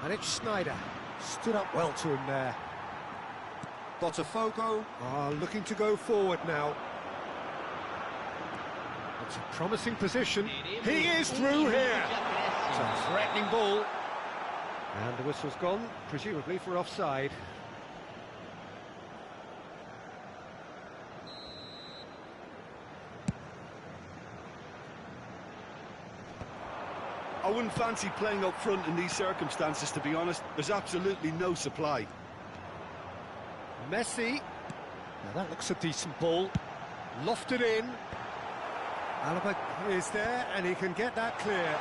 And it's Schneider. Stood up well to him there. Botafogo are looking to go forward now. It's a promising position. He is through here. It's a threatening ball. And the whistle's gone, presumably for offside. I wouldn't fancy playing up front in these circumstances, to be honest. There's absolutely no supply. Messi. Now that looks a decent ball. Lofted in. Alaba is there and he can get that clear.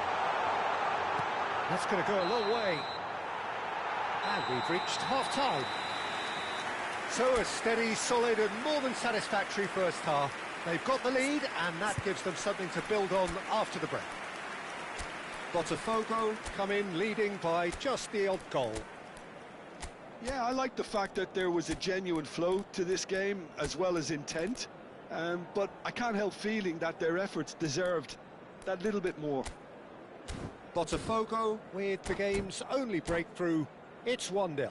That's going to go a long way. And we've reached half-time. So a steady, solid and more than satisfactory first half. They've got the lead and that gives them something to build on after the break. Botafogo come in leading by just the odd goal. Yeah, I like the fact that there was a genuine flow to this game as well as intent. But I can't help feeling that their efforts deserved that little bit more. Botafogo with the game's only breakthrough. It's 1-0.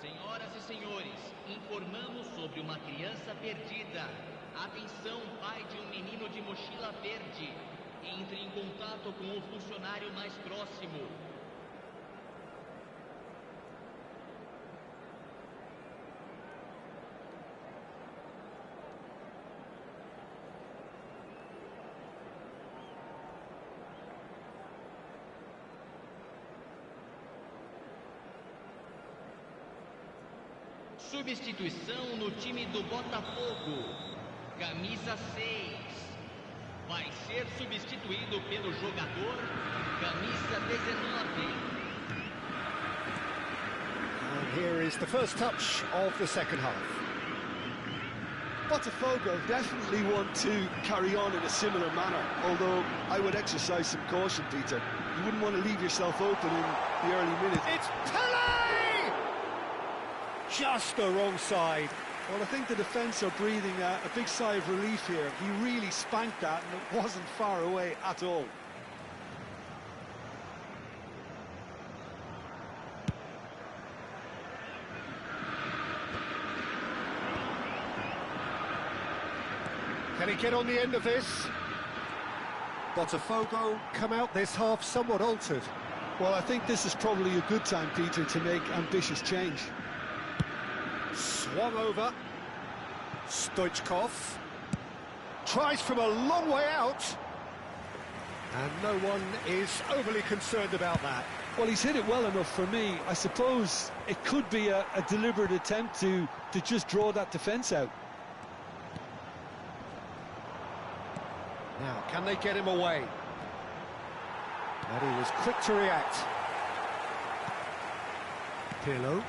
Senhoras e senhores, informamos sobre uma criança perdida. Atenção, pai de menino de mochila verde. Entre em contato com o funcionário mais próximo. Substituição no time do Botafogo. Camisa 6. Vai ser substituído pelo jogador camisa 19. And here is the first touch of the second half. Botafogo definitely want to carry on in a similar manner, although I would exercise some caution, Peter. You wouldn't want to leave yourself open in the early minutes. It's Pele! Just the wrong side. Well, I think the defence are breathing a big sigh of relief here. He really spanked that and it wasn't far away at all. Can he get on the end of this? Botafogo come out this half somewhat altered. Well, I think this is probably a good time, Peter, to make ambitious change. Swung over. Stoichkov tries from a long way out. And no one is overly concerned about that. Well, he's hit it well enough for me. I suppose it could be a deliberate attempt to just draw that defence out. Now, can they get him away? But he was quick to react. Pirlo.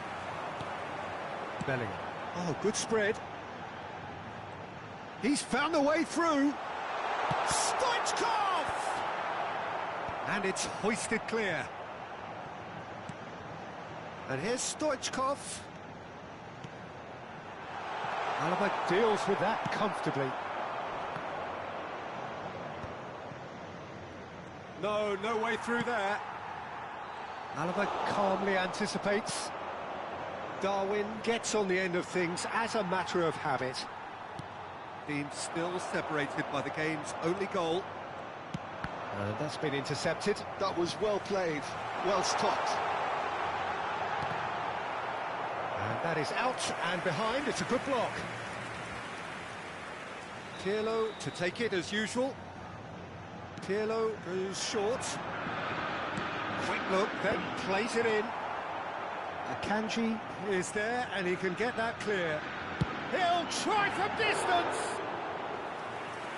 Bellingham. Oh, good spread. He's found a way through. Stoichkov! And it's hoisted clear. And here's Stoichkov. Alaba deals with that comfortably. No way through there. Alaba calmly anticipates. Darwin gets on the end of things as a matter of habit. Being still separated by the game's only goal. And that's been intercepted. That was well played, well stopped. And that is out and behind. It's a good block. Pirlo to take it as usual. Pirlo goes short. Quick look, then plays it in. Akanji is there and he can get that clear. He'll try from distance!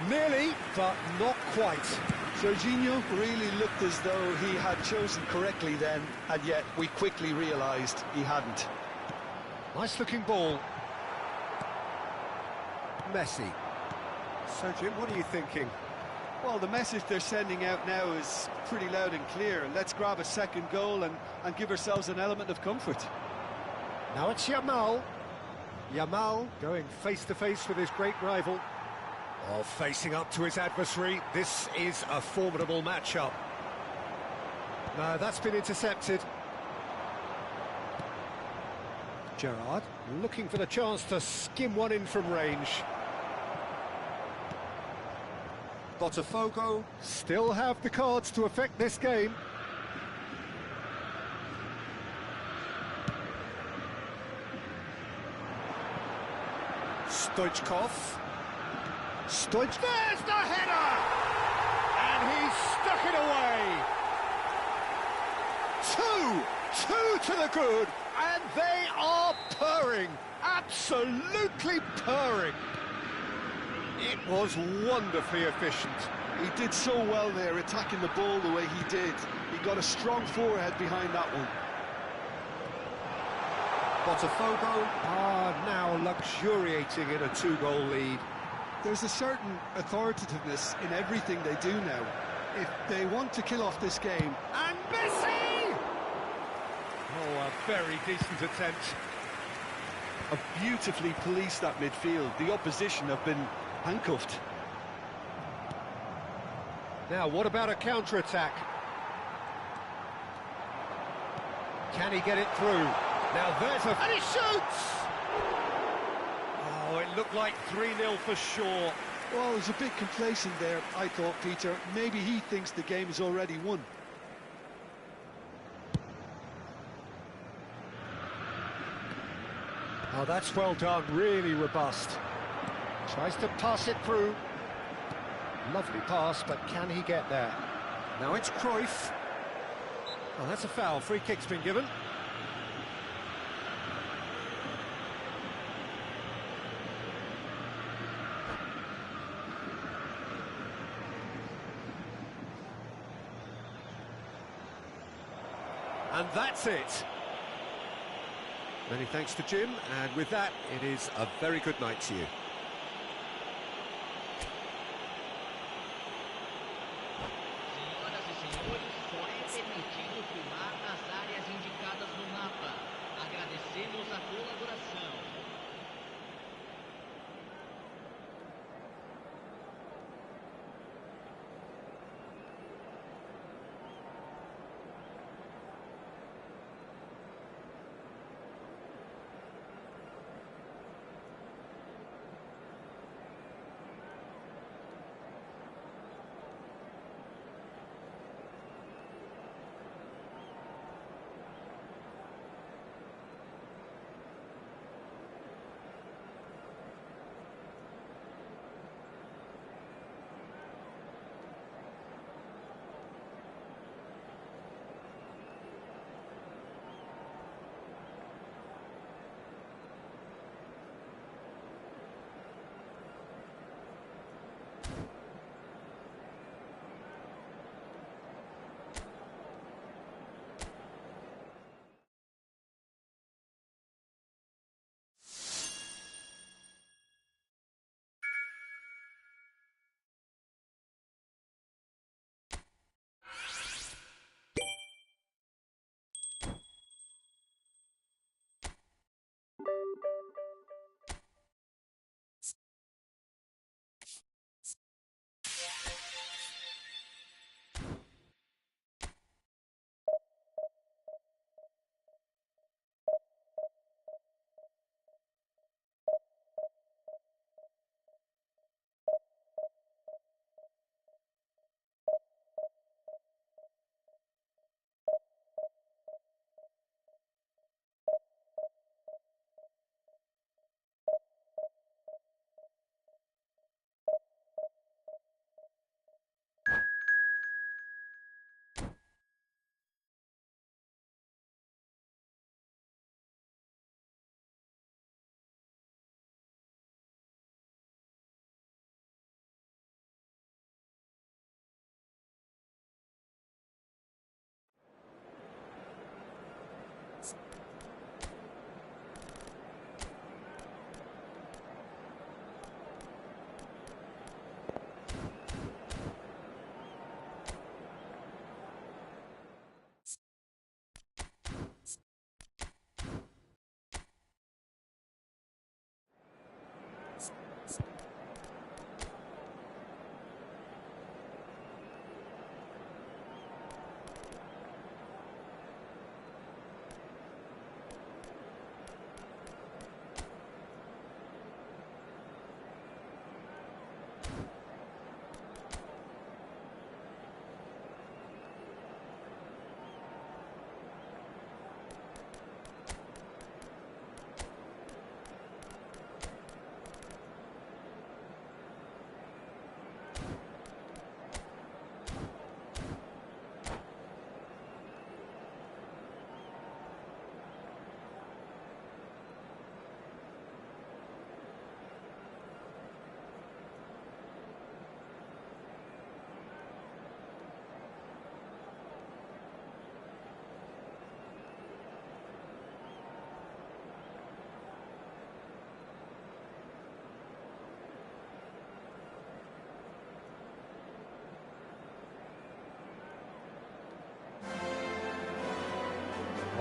Nearly, but not quite. Jorginho really looked as though he had chosen correctly then, and yet we quickly realised he hadn't. Nice looking ball. Messi. So Jim, what are you thinking? Well, the message they're sending out now is pretty loud and clear. Let's grab a second goal and give ourselves an element of comfort. Now it's Yamal. Yamal going face to face with his great rival. Oh, facing up to his adversary. This is a formidable matchup. No, that's been intercepted. Gerrard looking for the chance to skim one in from range. Botafogo still have the cards to affect this game. Stoichkov. There's the header! And he's stuck it away! Two to the good, and they are purring, absolutely purring. It was wonderfully efficient. He did so well there, attacking the ball the way he did. He got a strong forehead behind that one. Botafogo are now luxuriating in a 2-goal lead. There's a certain authoritativeness in everything they do now. If they want to kill off this game... And Messi! Oh, a very decent attempt. Have beautifully policed that midfield. The opposition have been handcuffed. Now, what about a counter-attack? Can he get it through? Now there's a... And he shoots! Oh, it looked like 3-0 for sure. Well, it was a bit complacent there, I thought, Peter. Maybe he thinks the game is already won. Oh, that's well done, really robust. Tries to pass it through. Lovely pass, but can he get there? Now it's Cruyff. Oh, that's a foul. Free kick's been given. And that's it. Many thanks to Jim, and with that, it is a very good night to you. Senhoras e senhores, só é permitido filmar as áreas indicadas no mapa. Agradecemos a colaboração.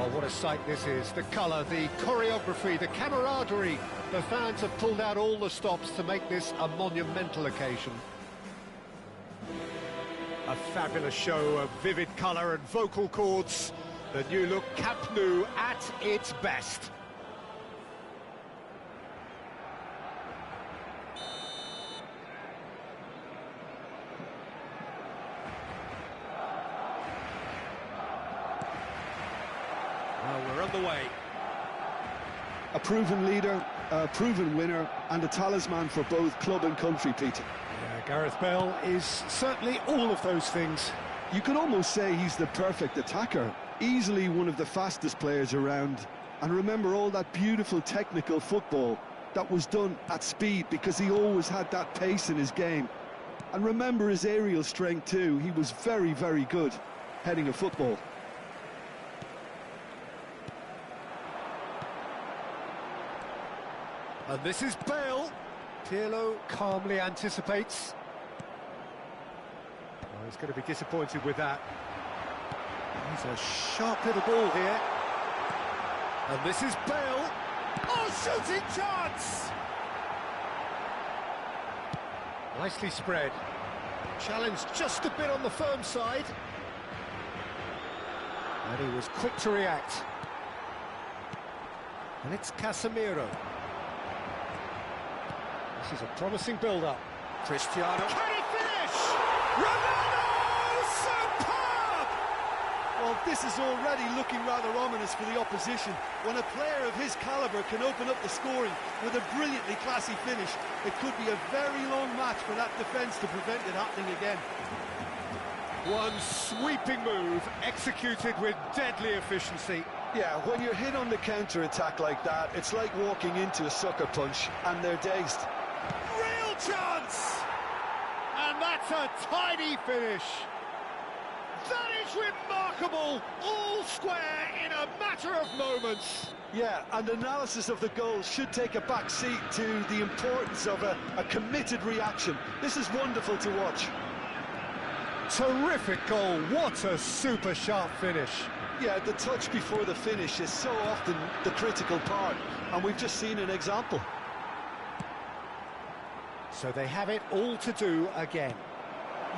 Oh, what a sight this is. The colour, the choreography, the camaraderie. The fans have pulled out all the stops to make this a monumental occasion. A fabulous show of vivid colour and vocal cords. The new look Camp Nou at its best. Well, we're on the way. A proven leader, a proven winner, and a talisman for both club and country, Peter. Yeah, Gareth Bale is certainly all of those things. You could almost say he's the perfect attacker, easily one of the fastest players around. And remember all that beautiful technical football that was done at speed, because he always had that pace in his game. And remember his aerial strength too. He was very, very good heading a football. And this is Bale. Pirlo calmly anticipates. Oh, he's going to be disappointed with that. He's a sharp little ball here. And this is Bale. Oh, shooting chance! Nicely spread. Challenge just a bit on the firm side. And he was quick to react. And it's Casemiro. This is a promising build-up. Cristiano. Can he finish? Ronaldo! Superb! Well, this is already looking rather ominous for the opposition. When a player of his calibre can open up the scoring with a brilliantly classy finish, it could be a very long match for that defence to prevent it happening again. One sweeping move, executed with deadly efficiency. Yeah, when you're hit on the counter-attack like that, it's like walking into a sucker punch, and they're dazed. Real chance! And that's a tidy finish. That is remarkable! All square in a matter of moments. Yeah, and analysis of the goal should take a back seat to the importance of a committed reaction. This is wonderful to watch. Terrific goal, what a super sharp finish. Yeah, the touch before the finish is so often the critical part, and we've just seen an example. So they have it all to do again.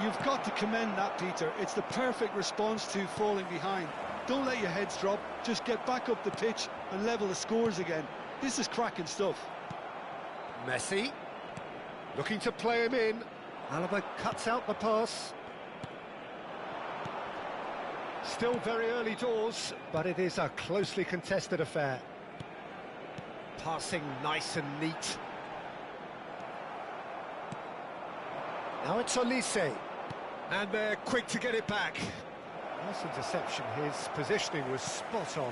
You've got to commend that, Peter. It's the perfect response to falling behind. Don't let your heads drop, just get back up the pitch and level the scores again. This is cracking stuff. Messi, looking to play him in. Alaba cuts out the pass. Still very early doors, but it is a closely contested affair. Passing nice and neat. Now it's Olise. And they're quick to get it back. Nice interception, his positioning was spot on.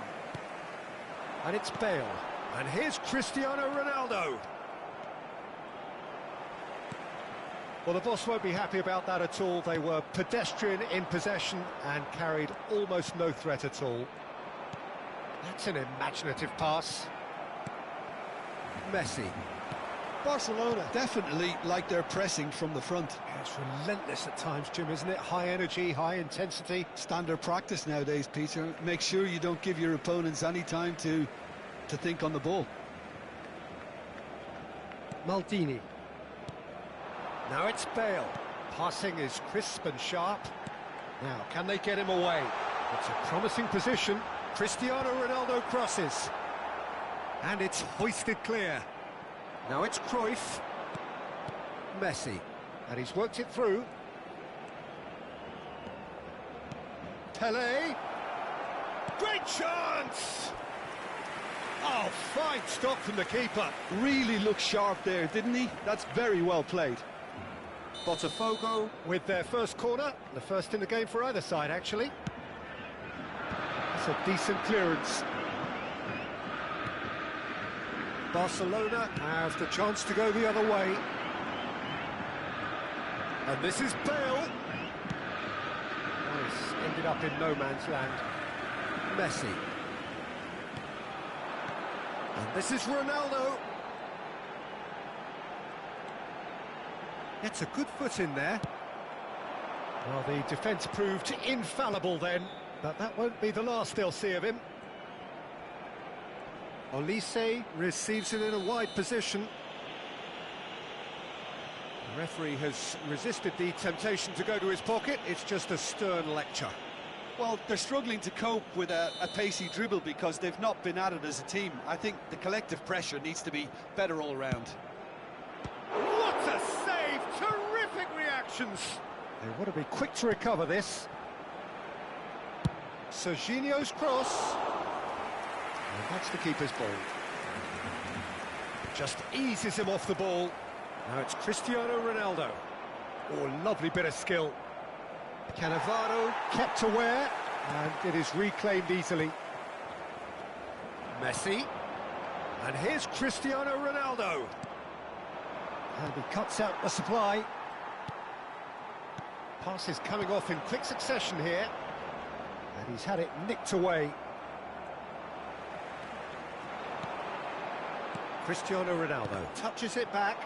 And it's Bale. And here's Cristiano Ronaldo. Well, the boss won't be happy about that at all. They were pedestrian in possession and carried almost no threat at all. That's an imaginative pass. Messi. Barcelona definitely like their pressing from the front. Yeah, it's relentless at times, Jim, isn't it? High energy, high intensity. Standard practice nowadays, Peter. Make sure you don't give your opponents any time to think on the ball. Maldini. Now it's Bale. Passing is crisp and sharp. Now, can they get him away? It's a promising position. Cristiano Ronaldo crosses. And it's hoisted clear. Now it's Cruyff. Messi. And he's worked it through. Pelé. Great chance! Oh, fine stop from the keeper. Really looked sharp there, didn't he? That's very well played. Botafogo with their first corner, the first in the game for either side, actually. That's a decent clearance. Barcelona have the chance to go the other way. And this is Bale. Nice, ended up in no man's land. Messi. And this is Ronaldo. Gets a good foot in there. Well, the defence proved infallible then, but that won't be the last they'll see of him. Olise receives it in a wide position. The referee has resisted the temptation to go to his pocket. It's just a stern lecture. Well, they're struggling to cope with a pacey dribble because they've not been at it as a team. I think the collective pressure needs to be better all around. What a save! Terrific reactions! They want to be quick to recover this. Serginho's cross. And that's the keeper's ball. Just eases him off the ball. Now it's Cristiano Ronaldo. Oh, lovely bit of skill. Cannavaro kept aware, and it is reclaimed easily. Messi. And here's Cristiano Ronaldo. And he cuts out the supply. Passes coming off in quick succession here. And he's had it nicked away. Cristiano Ronaldo touches it back.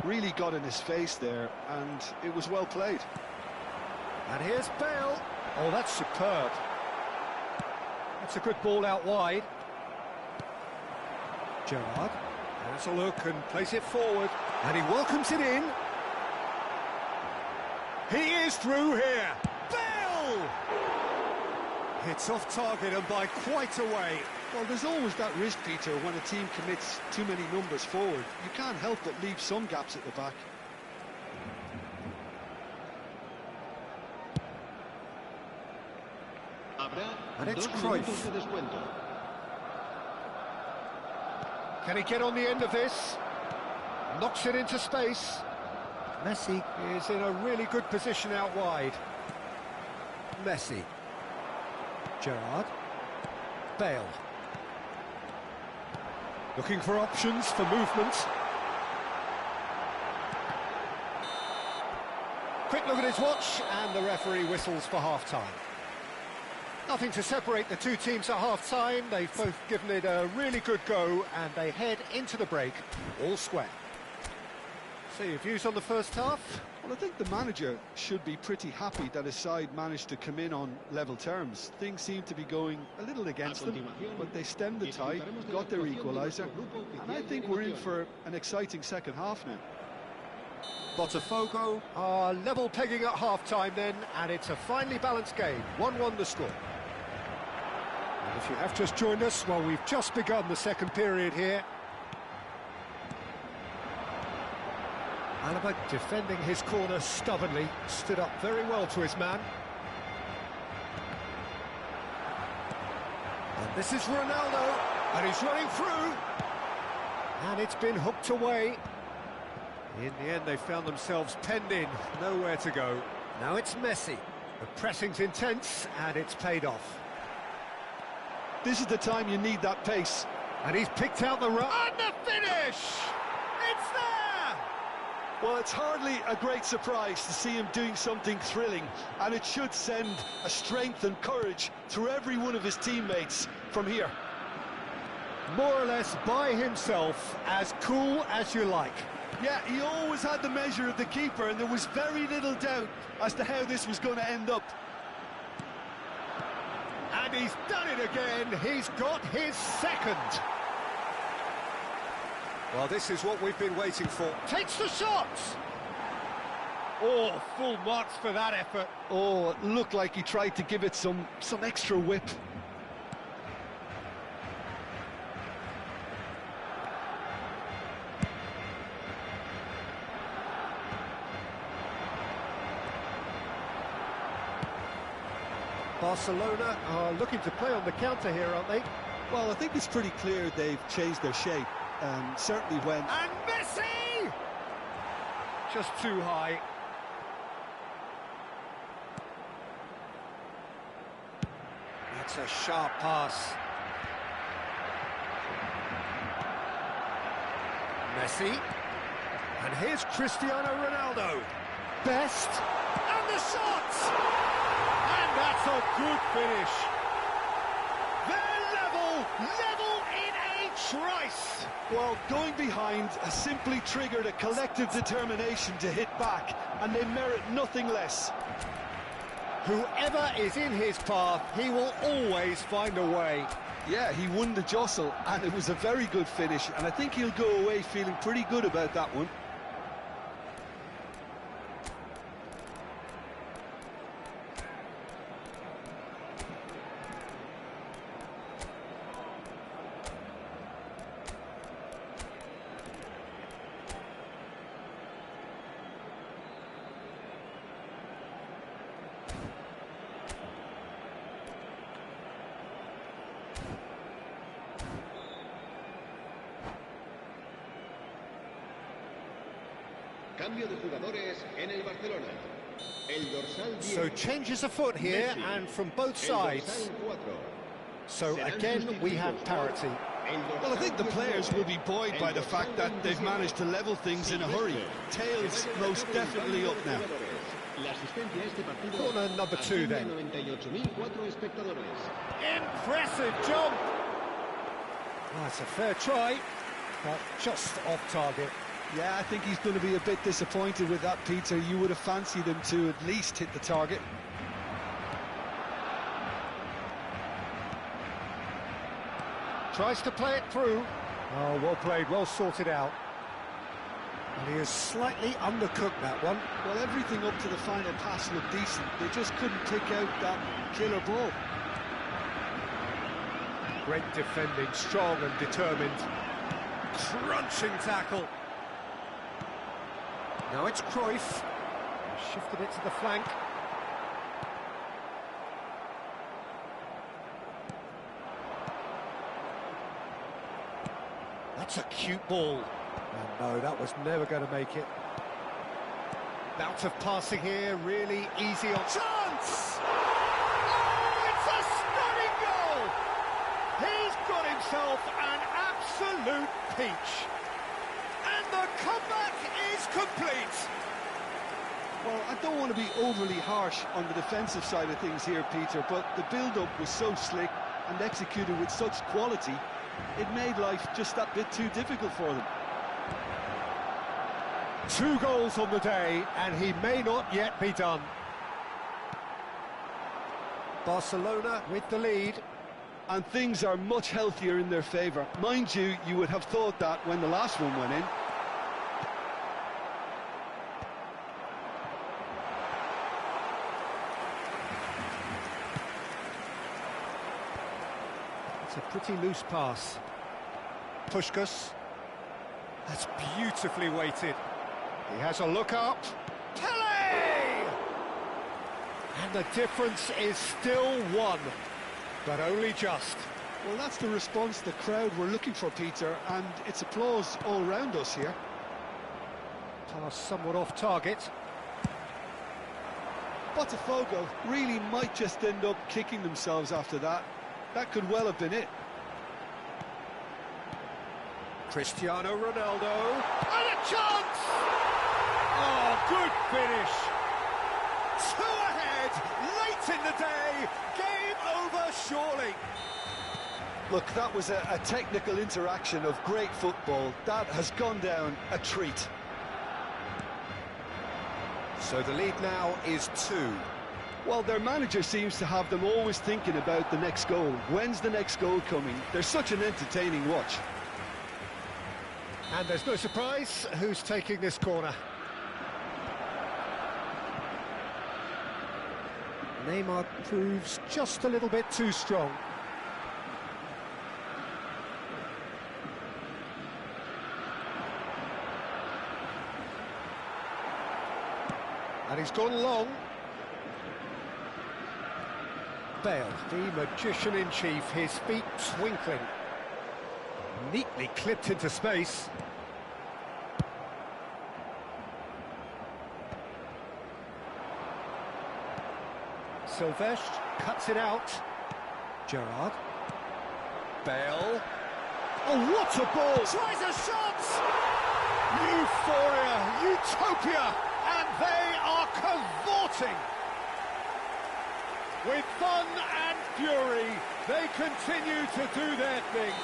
Really got in his face there, and it was well played. And here's Bale. Oh, that's superb. That's a good ball out wide. Gerrard has a look and plays it forward. And he welcomes it in. He is through here. Bale! It's off target and by quite a way. Well, there's always that risk, Peter, when a team commits too many numbers forward. You can't help but leave some gaps at the back. And it's Cruyff. Can he get on the end of this? Knocks it into space. Messi is in a really good position out wide. Messi. Gerrard. Bale. Looking for options for movement. Quick look at his watch, and the referee whistles for half-time. Nothing to separate the two teams at half-time. They've both given it a really good go, and they head into the break all square. So your views on the first half? Well, I think the manager should be pretty happy that his side managed to come in on level terms. Things seem to be going a little against them, but they stemmed the tide, got their equaliser, and I think we're in for an exciting second half now. Botafogo are level pegging at half-time then, and it's a finely balanced game. 1-1 the score. And if you have just joined us, well, we've just begun the second period here. Alaba defending his corner stubbornly, stood up very well to his man. And this is Ronaldo, and he's running through. And it's been hooked away. In the end, they found themselves penned in, nowhere to go. Now it's Messi. The pressing's intense, and it's paid off. This is the time you need that pace. And he's picked out the run. And the finish! It's there! Well, it's hardly a great surprise to see him doing something thrilling, and it should send a strength and courage through every one of his teammates from here. More or less by himself, as cool as you like. Yeah, he always had the measure of the keeper, and there was very little doubt as to how this was going to end up. And he's done it again. He's got his second. Well, this is what we've been waiting for. Takes the shot. Oh, full marks for that effort. Oh, it looked like he tried to give it some extra whip. Barcelona are looking to play on the counter here, aren't they? Well, I think it's pretty clear they've changed their shape. Certainly when... And Messi! Just too high. That's a sharp pass. Messi. And here's Cristiano Ronaldo. Best. And the shot! And that's a good finish. They're level in a trice. Well, going behind has simply triggered a collective determination to hit back, and they merit nothing less. Whoever is in his path, he will always find a way. Yeah, he won the jostle, and it was a very good finish, and I think he'll go away feeling pretty good about that one. Cambio de jugadores en el Barcelona. El dorsal 10. So changes afoot here, Messi. and from both El sides. dorsal 4. So again, we have parity. Well, I think the players will be buoyed by the fact that they've managed to level things in a hurry. Tails most definitely up now. Corner number 2 then. Impressive jump! That's a fair try, but just off target. Yeah, I think he's going to be a bit disappointed with that, Peter. You would have fancied him to at least hit the target. Tries to play it through. Oh, well played, well sorted out. And he has slightly undercooked that one. Well, everything up to the final pass looked decent. They just couldn't pick out that killer ball. Great defending, strong and determined. Crunching tackle. Now it's Cruyff. Shifted it to the flank. That's a cute ball. And no, that was never going to make it. Bout of passing here, really easy on... Chance! Oh, it's a stunning goal! He's got himself an absolute peach. And the comeback is complete. Well, I don't want to be overly harsh on the defensive side of things here, Peter, but the build-up was so slick and executed with such quality, it made life just that bit too difficult for them. 2 goals on the day, and he may not yet be done. Barcelona with the lead. And things are much healthier in their favour. Mind you, you would have thought that when the last one went in. It's a pretty loose pass. Puskás. That's beautifully weighted. He has a look up. Pele! And the difference is still 1, but only just. Well, that's the response the crowd were looking for, Peter, and it's applause all round us here. Pass somewhat off target. Botafogo really might just end up kicking themselves after that. That could well have been it. Cristiano Ronaldo. And a chance! Oh, good finish. 2 ahead, late in the day. Game over, surely. Look, that was a technical interaction of great football. That has gone down a treat. So the lead now is 2. Well, their manager seems to have them always thinking about the next goal. When's the next goal coming? They're such an entertaining watch. And there's no surprise who's taking this corner. Neymar proves just a little bit too strong. And he's gone long. Bale, the magician-in-chief, his feet twinkling. Neatly clipped into space. Silvestre cuts it out. Gerrard. Bale. Oh, what a ball! Tries a shot! Euphoria, utopia, and they are cavorting. With fun and fury, they continue to do their thing.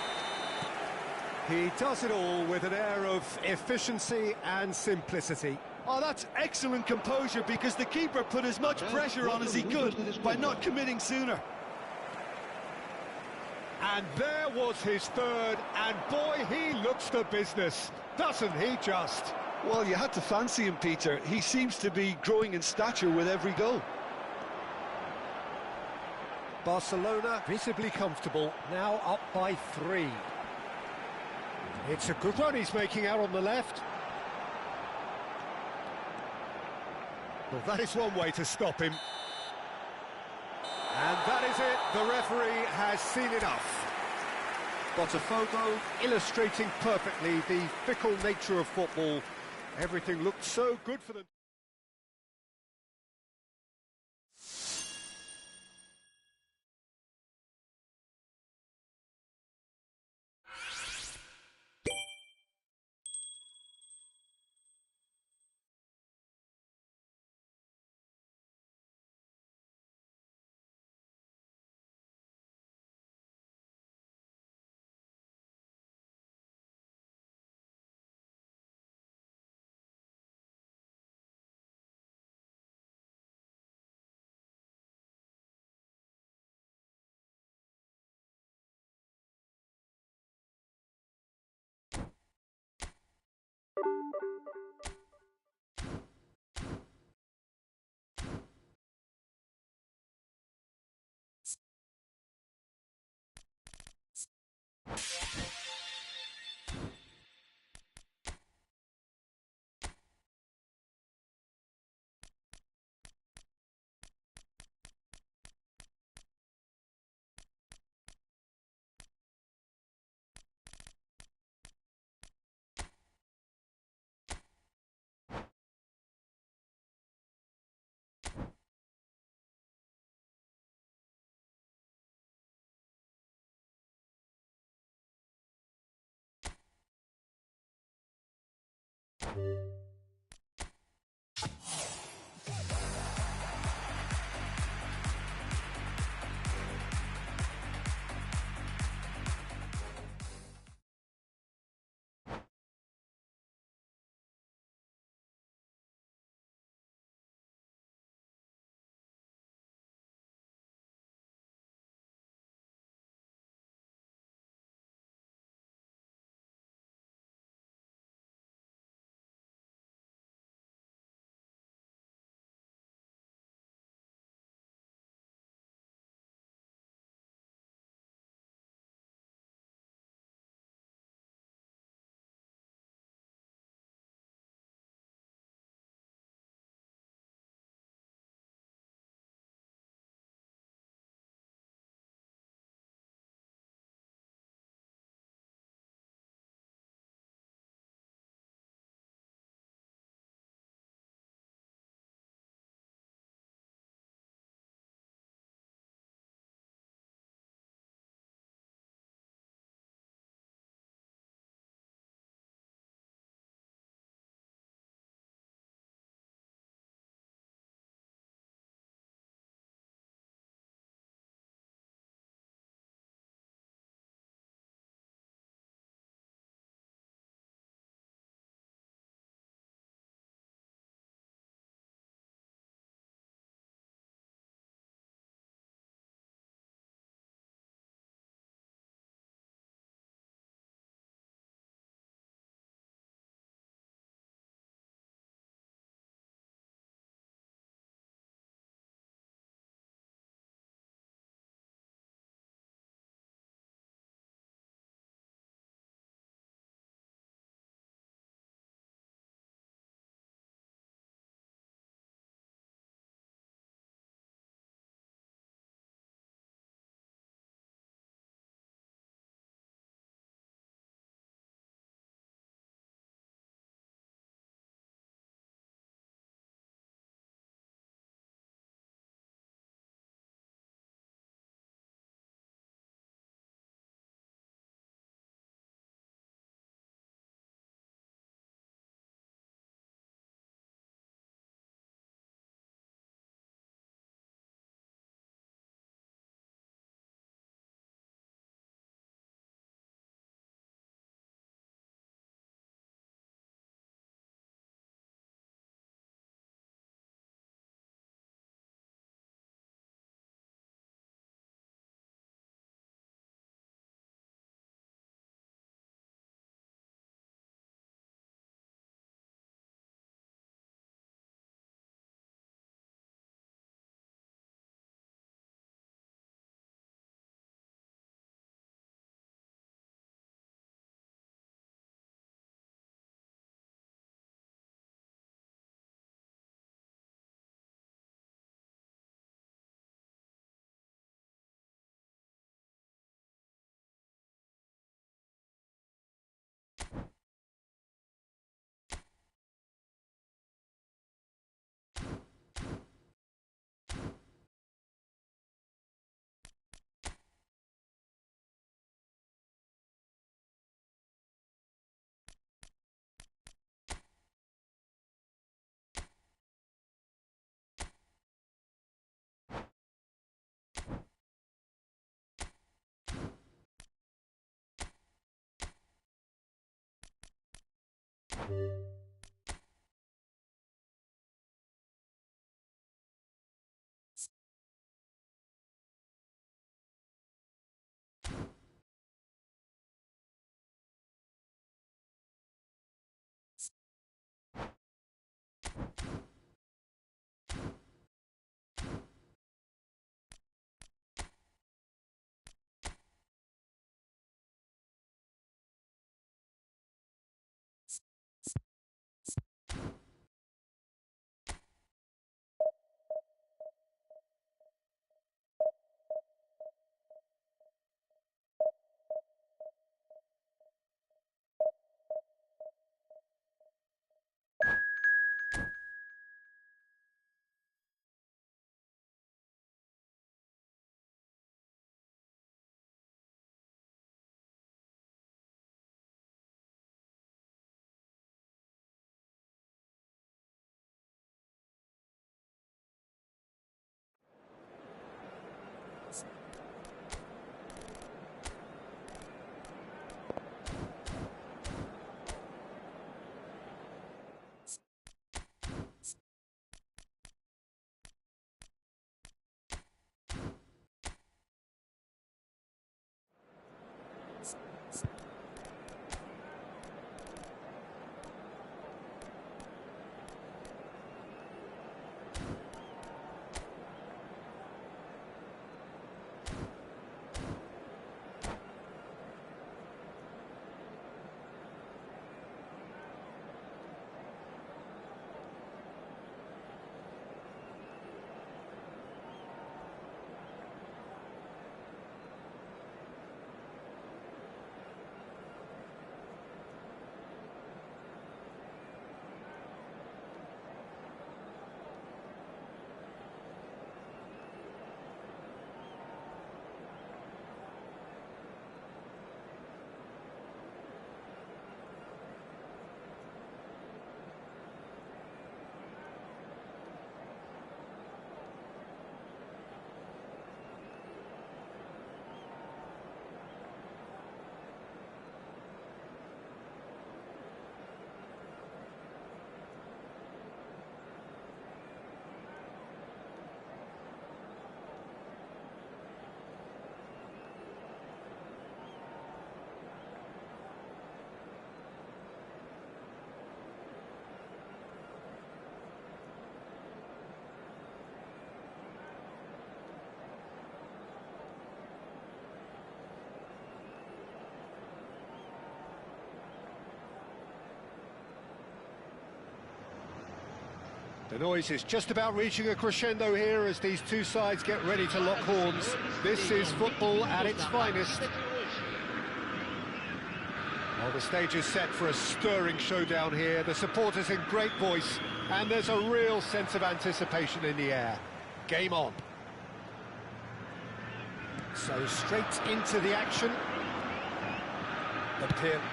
He does it all with an air of efficiency and simplicity. Oh, that's excellent composure, because the keeper put as much pressure on as he could by not committing sooner. And there was his third, and boy, he looks the business, doesn't he just? Well, you had to fancy him, Peter. He seems to be growing in stature with every goal. Barcelona visibly comfortable, now up by 3. It's a good run he's making out on the left. Well, that is one way to stop him. And that is it, the referee has seen enough. Got a photo illustrating perfectly the fickle nature of football. Everything looked so good for them. The noise is just about reaching a crescendo here as these two sides get ready to lock horns. This is football at its finest. Well, the stage is set for a stirring showdown here. The supporters in great voice, and there's a real sense of anticipation in the air. Game on. So straight into the action.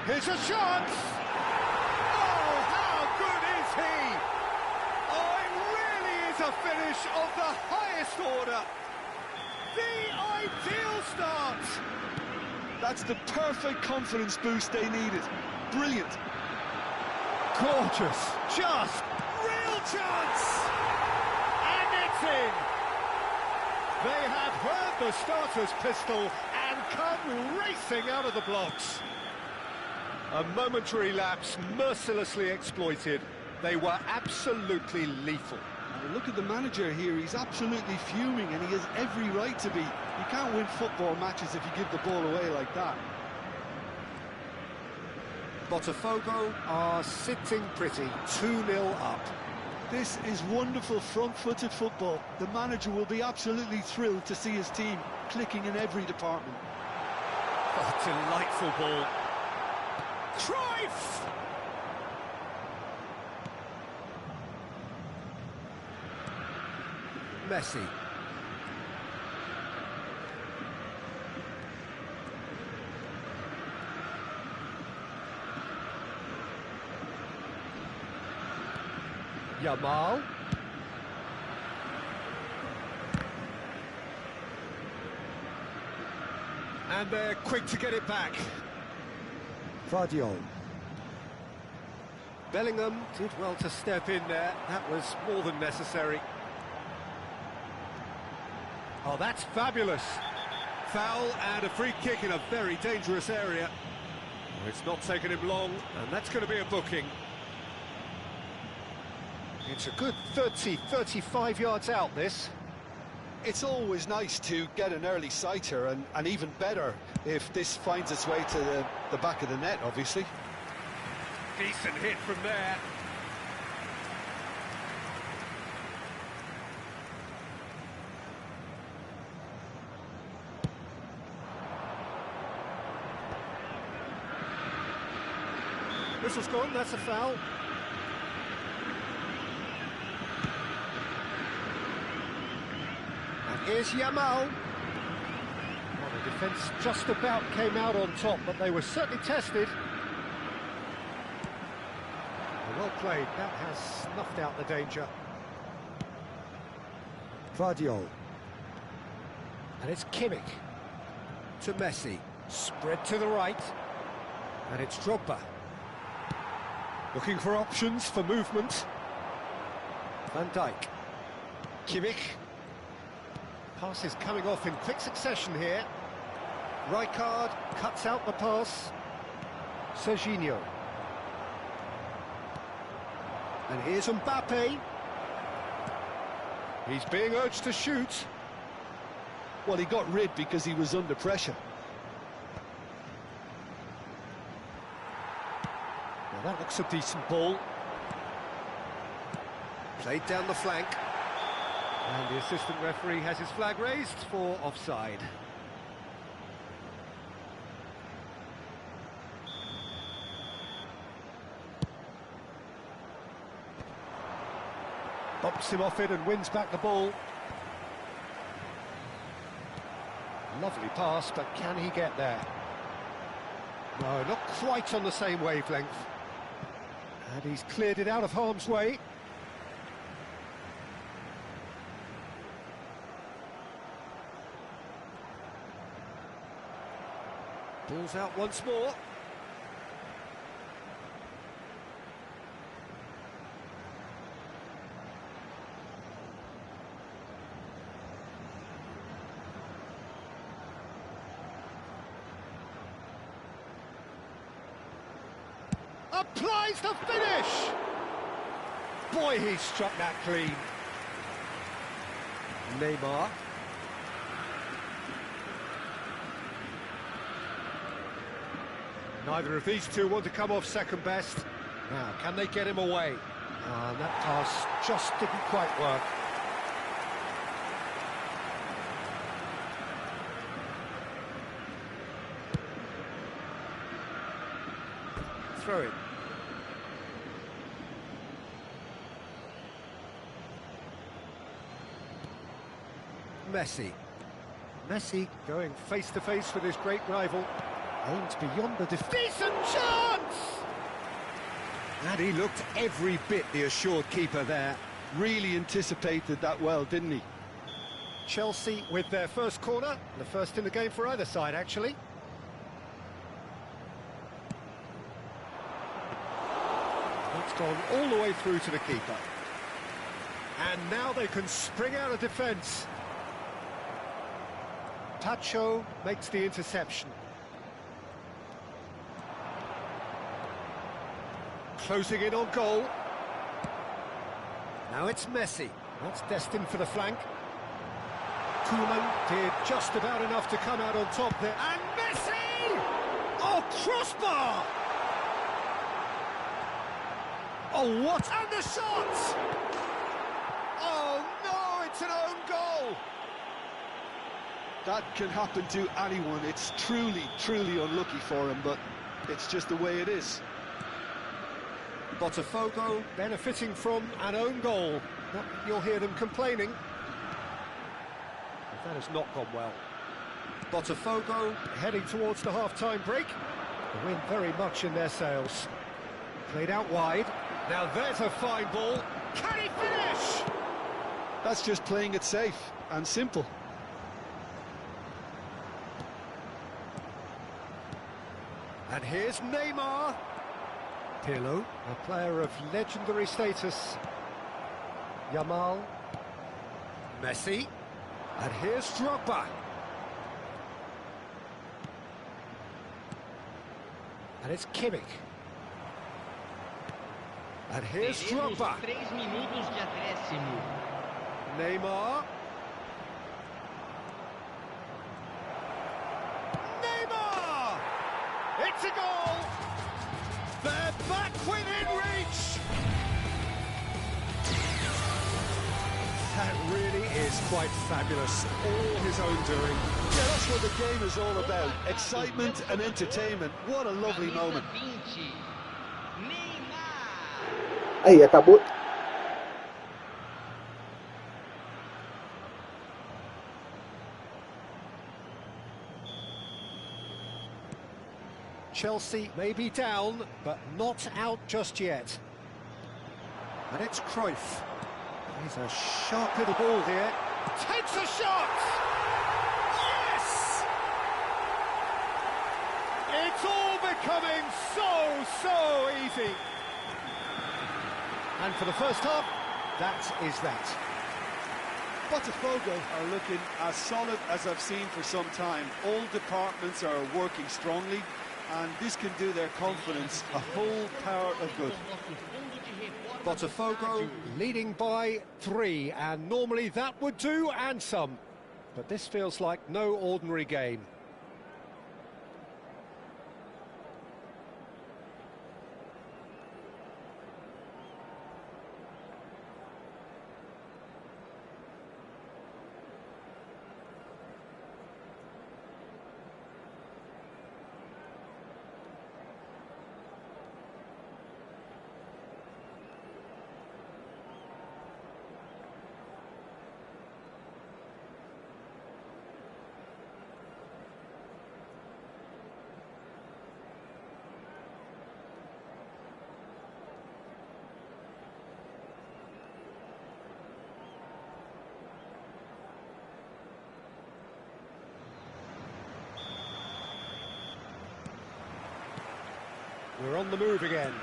Here's a chance! Oh, how good is he? Oh, it really is a finish of the highest order. The ideal start. That's the perfect confidence boost they needed. Brilliant. Gorgeous. Just real chance. And it's in. They have heard the starter's pistol and come racing out of the blocks. A momentary lapse mercilessly exploited. They were absolutely lethal. And look at the manager here. He's absolutely fuming, and he has every right to be. You can't win football matches if you give the ball away like that. Botafogo are sitting pretty, 2-0 up. This is wonderful front-footed football. The manager will be absolutely thrilled to see his team clicking in every department. Oh, delightful ball. Cruyff! Messi. Yamal. And they're quick to get it back. Vardiol. Bellingham did well to step in there. That was more than necessary. Oh, that's fabulous. Foul and a free kick in a very dangerous area. It's not taken him long, and that's going to be a booking. It's a good 30, 35 yards out, this. It's always nice to get an early sighter, and even better if this finds its way to the back of the net, obviously. Decent hit from there. Whistle's gone, that's a foul. And here's Yamal. Well, the defence just about came out on top, but they were certainly tested. Well played, that has snuffed out the danger. Vardiol. And it's Kimmich. To Messi. Spread to the right. And it's Drogba. Looking for options for movement. Van Dijk. Kimmich. Passes coming off in quick succession here. Rijkaard cuts out the pass. Serginho. And here's Mbappe. He's being urged to shoot. Well, he got rid because he was under pressure. Well, that looks a decent ball. Played down the flank. And the assistant referee has his flag raised for offside. Bumps him off it and wins back the ball. Lovely pass, but can he get there? No, not quite on the same wavelength. And he's cleared it out of harm's way. Ball's out once more. Applies the finish! Boy, he struck that clean. Neymar. Neither of these two want to come off second best. Now, can they get him away? And that pass just didn't quite work. Throw it. Messi. Messi going face to face with his great rival. Aims beyond the decent chance! And he looked every bit the assured keeper there. Really anticipated that well, didn't he? Chelsea with their first corner, the first in the game for either side, actually. It's gone all the way through to the keeper. And now they can spring out of defence. Tacho makes the interception. Closing in on goal. Now it's Messi. That's destined for the flank. Koeman did just about enough to come out on top there. And Messi! Oh, crossbar! Oh, what? And the shot! Oh, no, it's an own goal! That can happen to anyone. It's truly, truly unlucky for him, but it's just the way it is. Botafogo benefiting from an own goal. Not that you'll hear them complaining. But that has not gone well. Botafogo heading towards the half-time break. The wind very much in their sails. Played out wide. Now there's a fine ball. Can he finish? That's just playing it safe and simple. And here's Neymar. Pirlo, a player of legendary status. Yamal. Messi. And here's Drogba. And it's Kimmich. And here's Drogba. 3 minutos de acréscimo. Neymar. Neymar! It's a goal! They're back within reach! That really is quite fabulous. All his own doing. Yeah, that's what the game is all about. Excitement and entertainment. What a lovely moment. 20, Neymar. Aí, acabou. Chelsea may be down, but not out just yet. And it's Cruyff. He's a sharp little ball here. Takes a shot! Yes! It's all becoming so easy. And for the first half, that is that. Botafogo are looking as solid as I've seen for some time. All departments are working strongly, and this can do their confidence a whole power of good. Botafogo leading by 3, and normally that would do, and some. But this feels like no ordinary game. We're on the move again.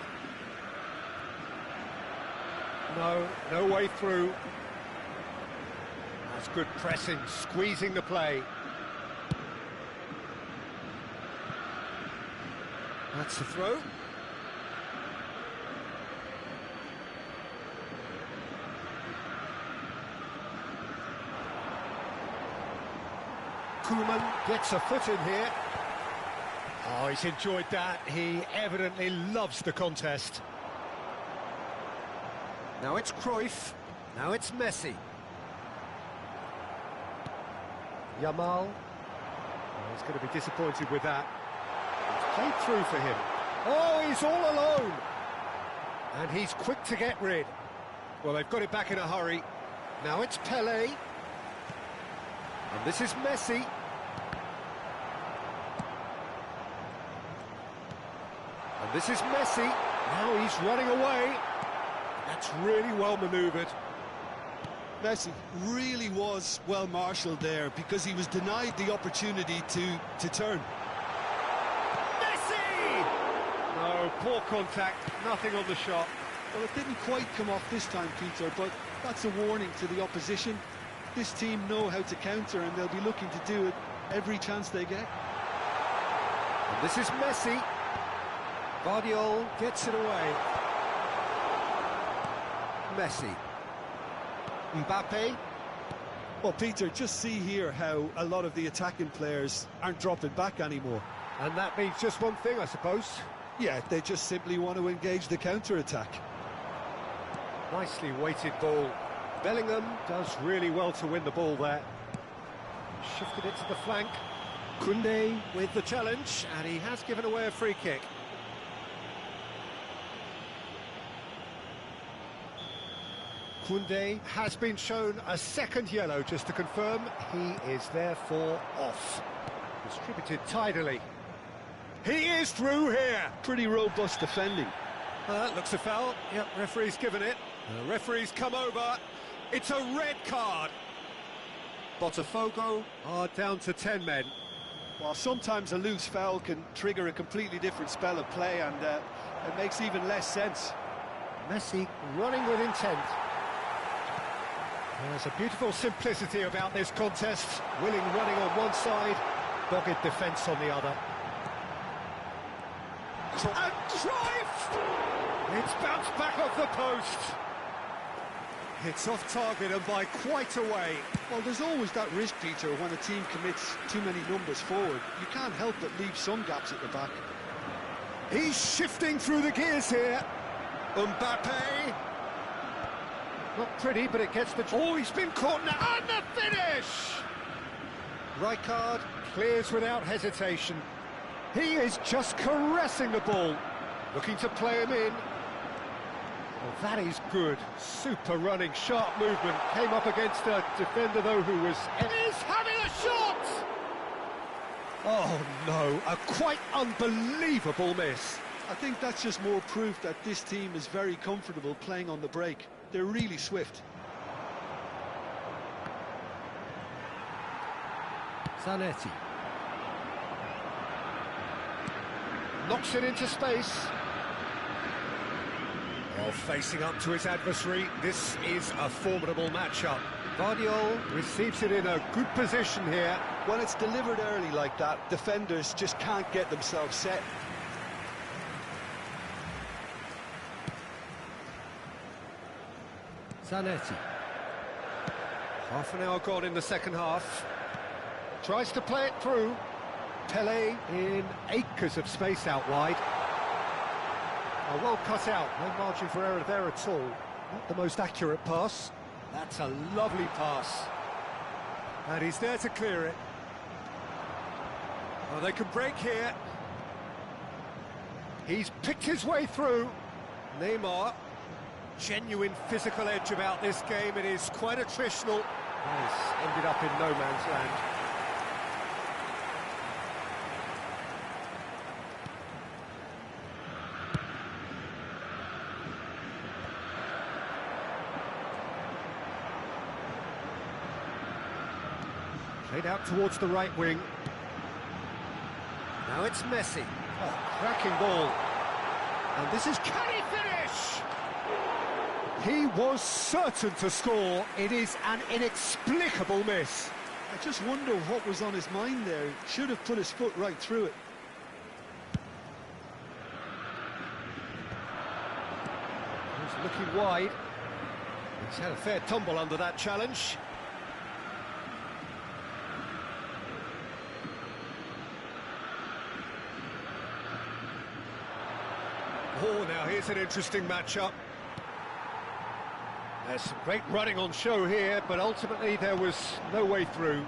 No way through. That's good pressing, squeezing the play. That's the throw. Koeman gets a foot in here. Oh, he's enjoyed that. He evidently loves the contest. Now it's Cruyff. Now it's Messi. Yamal. Oh, he's going to be disappointed with that. It's played through for him. Oh, he's all alone. And he's quick to get rid. Well, they've got it back in a hurry. Now it's Pelé. And this is Messi. And this is Messi. Now he's running away. That's really well manoeuvred. Messi really was well marshalled there because he was denied the opportunity to turn. Messi! No, poor contact, nothing on the shot. Well, it didn't quite come off this time, Peter, but that's a warning to the opposition. This team know how to counter, and they'll be looking to do it every chance they get. And this is Messi. Guardiola gets it away. Messi. Mbappe. Well, Peter, just see here how a lot of the attacking players aren't dropping back anymore. And that means just one thing, I suppose. Yeah, they just simply want to engage the counter-attack. Nicely weighted ball. Bellingham does really well to win the ball there. Shifted it to the flank. Koundé with the challenge, and he has given away a free kick. Koundé has been shown a second yellow, just to confirm. He is therefore off. Distributed tidily. He is through here. Pretty robust defending. Looks a foul. Yep, referee's given it. The referee's come over. It's a red card. Botafogo are down to 10 men. Well, sometimes a loose foul can trigger a completely different spell of play, and it makes even less sense. Messi running with intent. There's a beautiful simplicity about this contest. Willing running on one side, dogged defence on the other. And drive! It's bounced back off the post. It's off target and by quite a way. Well, there's always that risk, Peter, when a team commits too many numbers forward. You can't help but leave some gaps at the back. He's shifting through the gears here. Mbappe. Not pretty, but it gets the... Oh, he's been caught now. And the finish! Rijkaard clears without hesitation. He is just caressing the ball. Looking to play him in. Well, that is good. Super running, sharp movement. Came up against a defender, though, who was... He's having a shot! Oh, no. A quite unbelievable miss. I think that's just more proof that this team is very comfortable playing on the break. They're really swift. Zanetti. Knocks it into space. Well, facing up to his adversary, this is a formidable matchup. Guardiola receives it in a good position here. When it's delivered early like that, defenders just can't get themselves set. Zanetti. Half an hour gone in the second half. Tries to play it through. Pelé in acres of space out wide. Well cut out, no margin for error there at all. Not the most accurate pass. That's a lovely pass. And he's there to clear it. Oh, they can break here. He's picked his way through. Neymar. Genuine physical edge about this game. It is quite attritional. Nice. Ended up in no man's land. Played out towards the right wing. Now it's Messi. Oh, cracking ball. And this is... Can he finish? He was certain to score. It is an inexplicable miss. I just wonder what was on his mind there. He should have put his foot right through it. He's looking wide. He's had a fair tumble under that challenge. Oh, now here's an interesting matchup. There's some great running on show here, but ultimately there was no way through.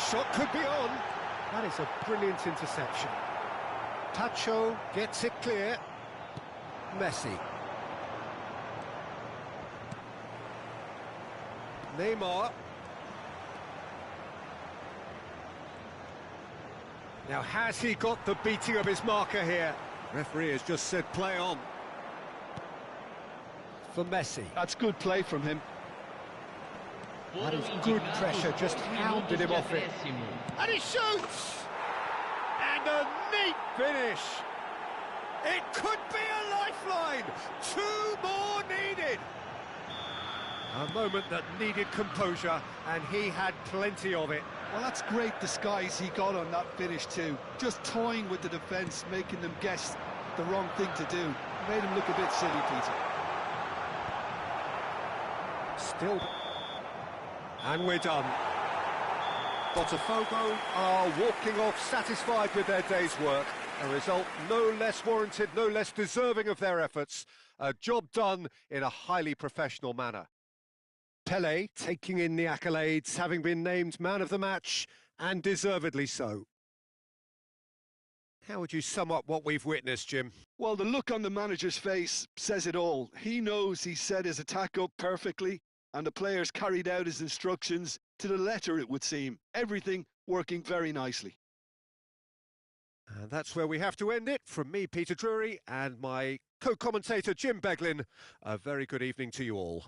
Shot could be on. That is a brilliant interception. Pacho gets it clear. Messi. Neymar. Now, has he got the beating of his marker here? Referee has just said play on. For Messi. That's good play from him. That is good pressure, just hounded him off it. And he shoots! And a neat finish! It could be a lifeline! 2 more needed! A moment that needed composure, and he had plenty of it. Well, that's great disguise he got on that finish too. Just toying with the defence, making them guess the wrong thing to do. Made him look a bit silly, Peter. Still. And we're done. Botafogo are walking off satisfied with their day's work. A result no less warranted, no less deserving of their efforts. A job done in a highly professional manner. Pelé taking in the accolades, having been named man of the match, and deservedly so. How would you sum up what we've witnessed, Jim? Well, the look on the manager's face says it all. He knows he set his attack up perfectly, and the players carried out his instructions to the letter, it would seem. Everything working very nicely. And that's where we have to end it. From me, Peter Drury, and my co-commentator, Jim Beglin, a very good evening to you all.